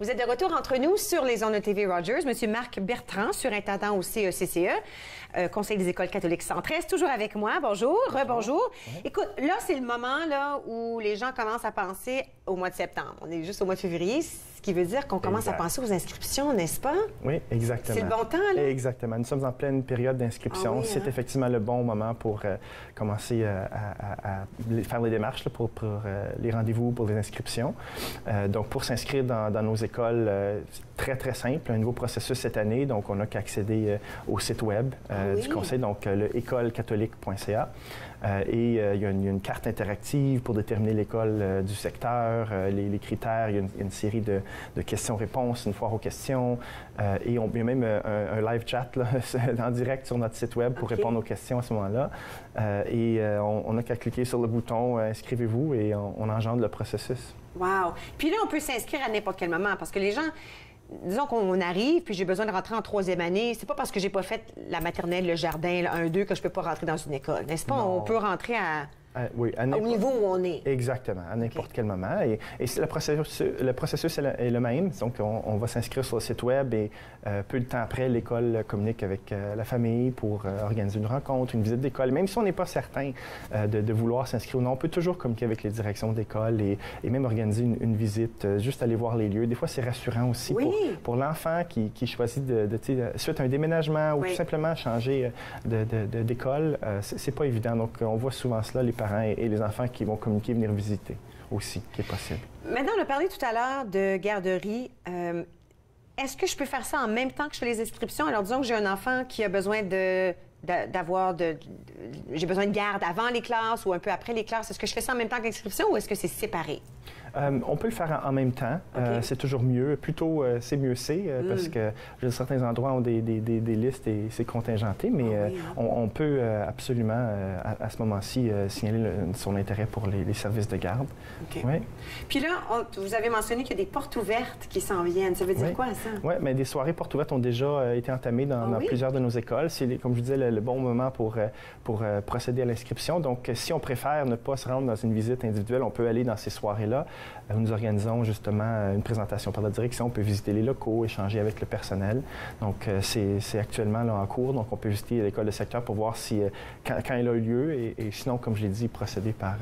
Vous êtes de retour entre nous sur les ondes de TV Rogers. Monsieur Marc Bertrand, surintendant au CECCE, Conseil des écoles catholiques centre-est, toujours avec moi. Bonjour, rebonjour. Ouais. Écoute, là, c'est le moment là, où les gens commencent à penser au mois de septembre. On est juste au mois de février, ce qui veut dire qu'on commence à penser aux inscriptions, n'est-ce pas? Oui, exactement. C'est le bon temps, là? Exactement. Nous sommes en pleine période d'inscription. Ah oui, c'est effectivement le bon moment pour commencer à faire les démarches là, pour les rendez-vous pour les inscriptions. Donc, pour s'inscrire dans nos écoles, c'est très, très simple. Un nouveau processus cette année. Donc, on n'a qu'à accéder au site web du Conseil, donc le écolecatholique.ca. Et il y a une carte interactive pour déterminer l'école du secteur, les critères. Il y a une série de questions-réponses, une foire aux questions. Et il y a même un live chat là, en direct sur notre site web pour répondre aux questions à ce moment-là. On n'a qu'à cliquer sur le bouton « Inscrivez-vous » et on engendre le processus. Wow! Puis là, on peut s'inscrire à n'importe quel moment parce que les gens... Disons qu'on arrive, puis j'ai besoin de rentrer en 3e année. C'est pas parce que j'ai pas fait la maternelle, le jardin, le 1-2 que je peux pas rentrer dans une école, n'est-ce pas? Non. On peut rentrer oui, au niveau où on est. Exactement, à n'importe quel moment. Et le processus est le même. Donc, on va s'inscrire sur le site web et peu de temps après, l'école communique avec la famille pour organiser une rencontre, une visite d'école. Même si on n'est pas certain de vouloir s'inscrire ou non, on peut toujours communiquer avec les directions d'école et même organiser une visite, juste aller voir les lieux. Des fois, c'est rassurant aussi pour l'enfant qui choisit suite à un déménagement ou tout simplement changer d'école. C'est pas évident. Donc, on voit souvent cela, les parents et les enfants qui vont communiquer, venir visiter aussi, qui est possible. Maintenant, on a parlé tout à l'heure de garderie. Est-ce que je peux faire ça en même temps que je fais les inscriptions? Alors, disons que j'ai un enfant qui a besoin j'ai besoin de garde avant les classes ou un peu après les classes. Est-ce que je fais ça en même temps que l'inscription ou est-ce que c'est séparé? On peut le faire en même temps. C'est toujours mieux. Plutôt, c'est mieux parce que certains endroits ont des listes et c'est contingenté, mais on peut absolument, à ce moment-ci, signaler son intérêt pour les services de garde. Okay. Oui. Puis là, vous avez mentionné qu'il y a des portes ouvertes qui s'en viennent. Ça veut dire quoi, ça? Oui, mais des soirées portes ouvertes ont déjà été entamées dans plusieurs de nos écoles. C'est, comme je vous disais, le bon moment pour procéder à l'inscription. Donc, si on préfère ne pas se rendre dans une visite individuelle, on peut aller dans ces soirées-là. Nous organisons justement une présentation par la direction. On peut visiter les locaux, échanger avec le personnel. Donc, c'est actuellement là, en cours. Donc, on peut visiter l'école de secteur pour voir si, quand elle a eu lieu. Et sinon, comme je l'ai dit, procéder par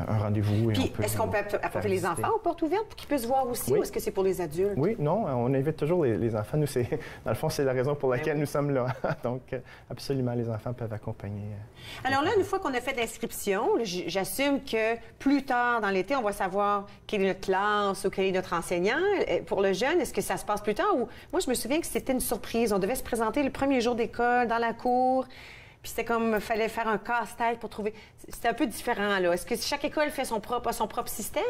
un rendez-vous. Puis, est-ce qu'on peut apporter les enfants aux portes ouvertes pour qu'ils puissent voir aussi ou est-ce que c'est pour les adultes? Oui, non, on invite toujours les enfants. Nous, dans le fond, c'est la raison pour laquelle nous sommes là. Donc, absolument, les enfants peuvent accompagner. Alors là, une fois qu'on a fait l'inscription, j'assume que plus tard dans l'été, on va savoir quelle est notre classe ou quel est notre enseignant. Pour le jeune, est-ce que ça se passe plus tard? Ou moi, je me souviens que c'était une surprise. On devait se présenter le premier jour d'école dans la cour. Puis c'était comme, il fallait faire un casse-tête pour trouver... C'était un peu différent, là. Est-ce que chaque école fait son propre système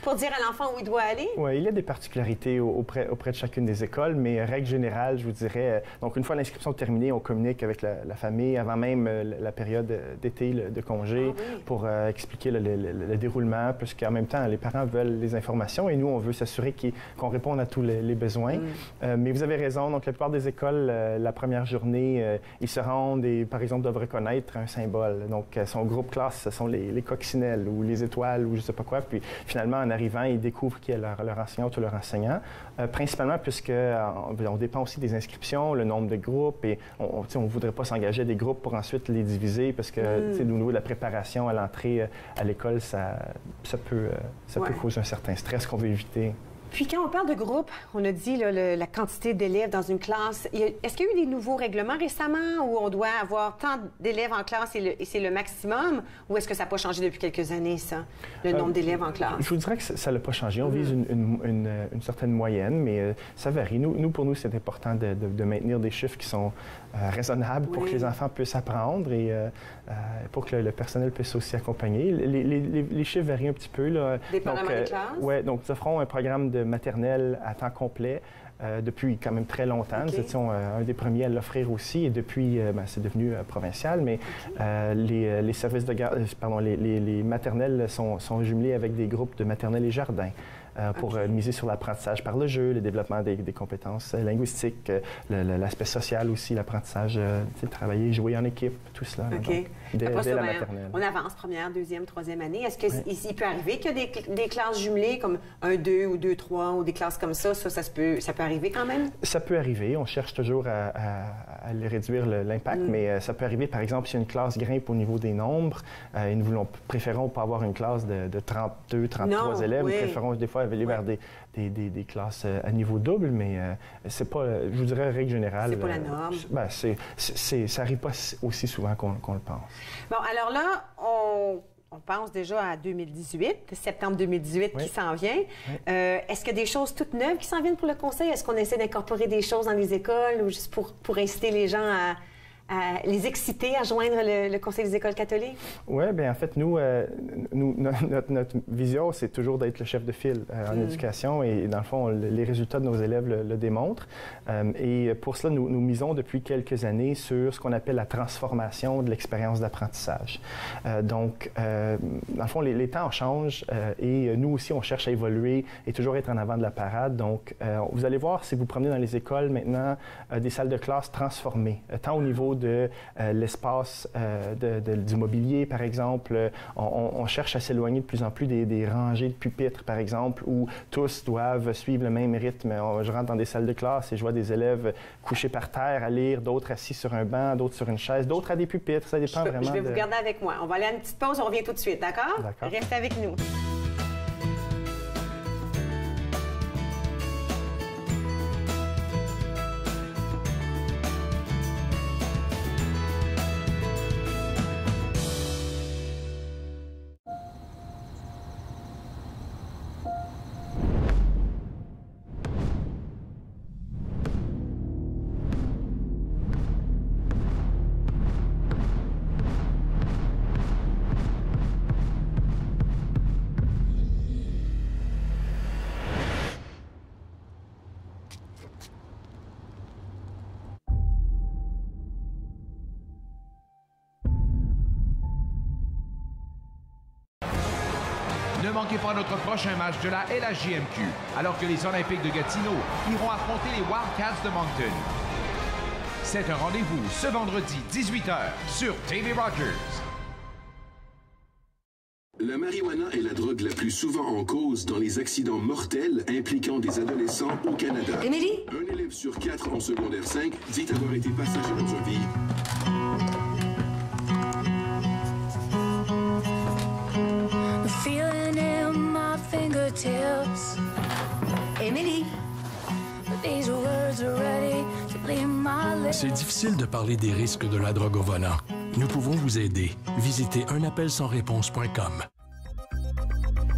pour dire à l'enfant où il doit aller? Oui, il y a des particularités auprès de chacune des écoles, mais règle générale, je vous dirais... Donc, une fois l'inscription terminée, on communique avec la famille avant même la période d'été de congé pour expliquer le déroulement, puisqu'en même temps, les parents veulent les informations et nous, on veut s'assurer qu'on réponde à tous les besoins. Mais vous avez raison. Donc, la plupart des écoles, la première journée, ils se rendent et, par exemple, doivent reconnaître un symbole. Donc, son groupe classe, ce sont les coccinelles ou les étoiles ou je ne sais pas quoi. Puis, finalement, en arrivant, ils découvrent qui est leur enseignante ou leur enseignant. Principalement puisqu'on dépend aussi des inscriptions, le nombre de groupes et on ne voudrait pas s'engager à des groupes pour ensuite les diviser parce que, au niveau de la préparation à l'entrée à l'école, ça peut causer un certain stress qu'on veut éviter. Puis quand on parle de groupe, on a dit là, la quantité d'élèves dans une classe. Est-ce qu'il y a eu des nouveaux règlements récemment où on doit avoir tant d'élèves en classe et c'est le maximum? Ou est-ce que ça n'a pas changé depuis quelques années, ça, le nombre d'élèves en classe? Je vous dirais que ça n'a pas changé. On vise une certaine moyenne, mais ça varie. Pour nous, c'est important de maintenir des chiffres qui sont raisonnables pour que les enfants puissent apprendre et pour que le personnel puisse aussi accompagner. Les chiffres varient un petit peu. Dépendamment des classes? Oui, donc nous offrons un programme de maternelle à temps complet depuis quand même très longtemps. Nous étions un des premiers à l'offrir aussi et depuis, c'est devenu provincial, mais les services de garde, les maternelles sont jumelés avec des groupes de maternelle et jardin. pour miser sur l'apprentissage par le jeu, le développement des compétences linguistiques, l'aspect social aussi, l'apprentissage, travailler, jouer en équipe, tout cela. OK. Donc, dès Après ça, la maternelle. On avance, première, deuxième, troisième année. Est-ce qu'il peut arriver qu'il y a des classes jumelées comme 1-2 ou 2-3 ou des classes comme ça? Ça peut arriver quand même? Ça peut arriver. On cherche toujours à réduire l'impact, mais ça peut arriver, par exemple, si une classe grimpe au niveau des nombres, et nous préférons pas avoir une classe de 32, 33 élèves. Nous préférons des fois aller vers des classes à niveau double, mais c'est pas, je vous dirais, règle générale. C'est pas la norme. Ça n'arrive pas aussi souvent qu'on le pense. Bon, alors là, on pense déjà à 2018, septembre 2018 qui s'en vient. Est-ce qu'il y a des choses toutes neuves qui s'en viennent pour le conseil? Est-ce qu'on essaie d'incorporer des choses dans les écoles ou juste pour inciter les gens à les exciter à joindre le Conseil des écoles catholiques? Oui, bien en fait, notre vision, c'est toujours d'être le chef de file en éducation et dans le fond, les résultats de nos élèves le démontrent. Et pour cela, nous misons depuis quelques années sur ce qu'on appelle la transformation de l'expérience d'apprentissage. Donc, dans le fond, les temps changent et nous aussi, on cherche à évoluer et toujours être en avant de la parade. Donc, vous allez voir, si vous promenez dans les écoles maintenant, des salles de classe transformées, tant au niveau de l'espace du mobilier, par exemple. On cherche à s'éloigner de plus en plus des rangées de pupitres, par exemple, où tous doivent suivre le même rythme. Je rentre dans des salles de classe et je vois des élèves couchés par terre à lire, d'autres assis sur un banc, d'autres sur une chaise, d'autres à des pupitres. Ça dépend vraiment. Je vais vous garder avec moi. On va aller à une petite pause, on revient tout de suite, d'accord? D'accord. Restez avec nous. Ne manquez pas notre prochain match de la LHJMQ, alors que les Olympiques de Gatineau iront affronter les Wildcats de Moncton. C'est un rendez-vous ce vendredi 18h sur TV Rogers. La marijuana est la drogue la plus souvent en cause dans les accidents mortels impliquant des adolescents au Canada. Émilie? Un élève sur 4 en secondaire 5 dit avoir été passager dans un véhicule. C'est difficile de parler des risques de la drogue au volant. Nous pouvons vous aider. Visitez unappelsansréponse.com.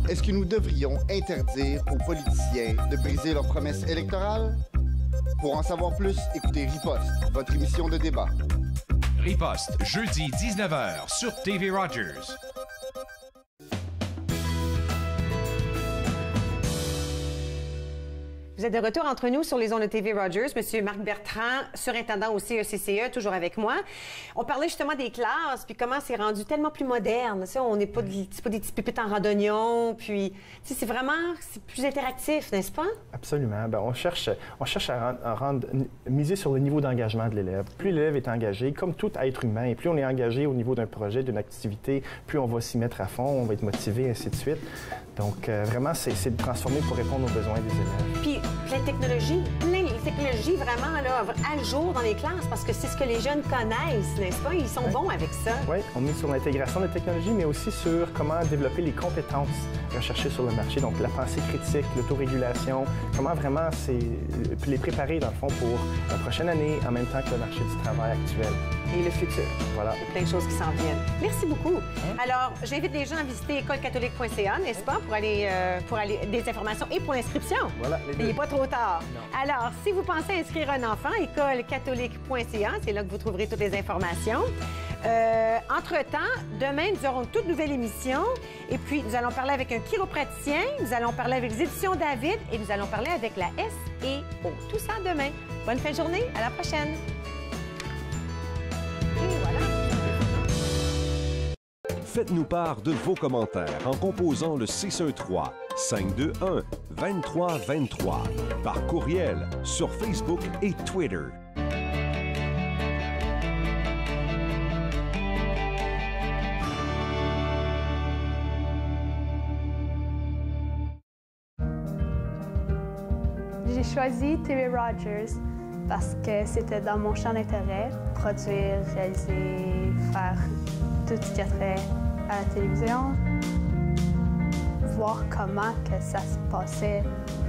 Est-ce que nous devrions interdire aux politiciens de briser leurs promesses électorales? Pour en savoir plus, écoutez Riposte, votre émission de débat. Riposte, jeudi 19h sur TV Rogers. Vous êtes de retour entre nous sur les ondes de TV Rogers. Monsieur Marc Bertrand, surintendant aussi ECCE, toujours avec moi. On parlait justement des classes, puis comment c'est rendu tellement plus moderne. Ça, on n'est pas, pas des petits pupitres en randonnion, puis c'est vraiment plus interactif, n'est-ce pas? Absolument. Bien, on cherche à miser sur le niveau d'engagement de l'élève. Plus l'élève est engagé, comme tout être humain, et plus on est engagé au niveau d'un projet, d'une activité, plus on va s'y mettre à fond, on va être motivé, ainsi de suite. Donc, vraiment, c'est de transformer pour répondre aux besoins des élèves. Puis, plein de technologies vraiment là, à jour dans les classes, parce que c'est ce que les jeunes connaissent, n'est-ce pas? Ils sont bons avec ça. Oui, on met sur l'intégration des technologies, mais aussi sur comment développer les compétences recherchées sur le marché. Donc, la pensée critique, l'autorégulation, comment vraiment les préparer, dans le fond, pour la prochaine année, en même temps que le marché du travail actuel. Et le futur. Voilà. Il y a plein de choses qui s'en viennent. Merci beaucoup. Alors, j'invite les gens à visiter écolecatholique.ca, n'est-ce pas, pour aller des informations et pour l'inscription. Voilà. Il n'est pas trop tard. Non. Alors, si vous pensez inscrire un enfant, écolecatholique.ca, c'est là que vous trouverez toutes les informations. Entre-temps, demain, nous aurons une toute nouvelle émission. Et puis, nous allons parler avec un chiropraticien, nous allons parler avec les éditions David et nous allons parler avec la SEO. Tout ça demain. Bonne fin de journée. À la prochaine. Faites-nous part de vos commentaires en composant le 613 521-2323. Par courriel, sur Facebook et Twitter. J'ai choisi TV Rogers parce que c'était dans mon champ d'intérêt, produire, réaliser, faire tout ce qui a trait à la télévision, voir comment que ça se passait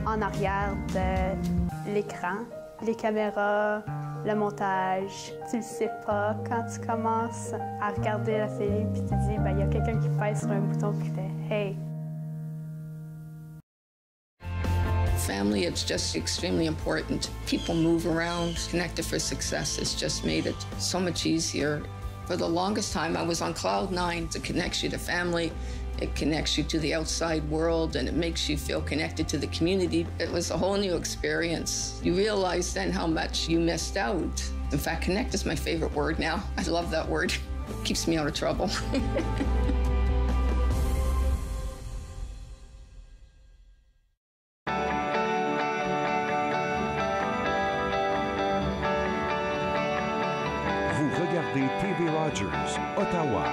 en arrière de l'écran, les caméras, le montage. Tu le sais pas quand tu commences à regarder la télé puis tu te dis, ben, il y a quelqu'un qui pèse sur un bouton qui fait « Hey ». Family, it's just extremely important. People move around. Connected for Success has just made it so much easier. For the longest time, I was on cloud nine. It connects you to family, it connects you to the outside world, and it makes you feel connected to the community. It was a whole new experience. You realize then how much you missed out. In fact, connect is my favorite word now. I love that word. It keeps me out of trouble. Vous regardez TV Rogers, Ottawa.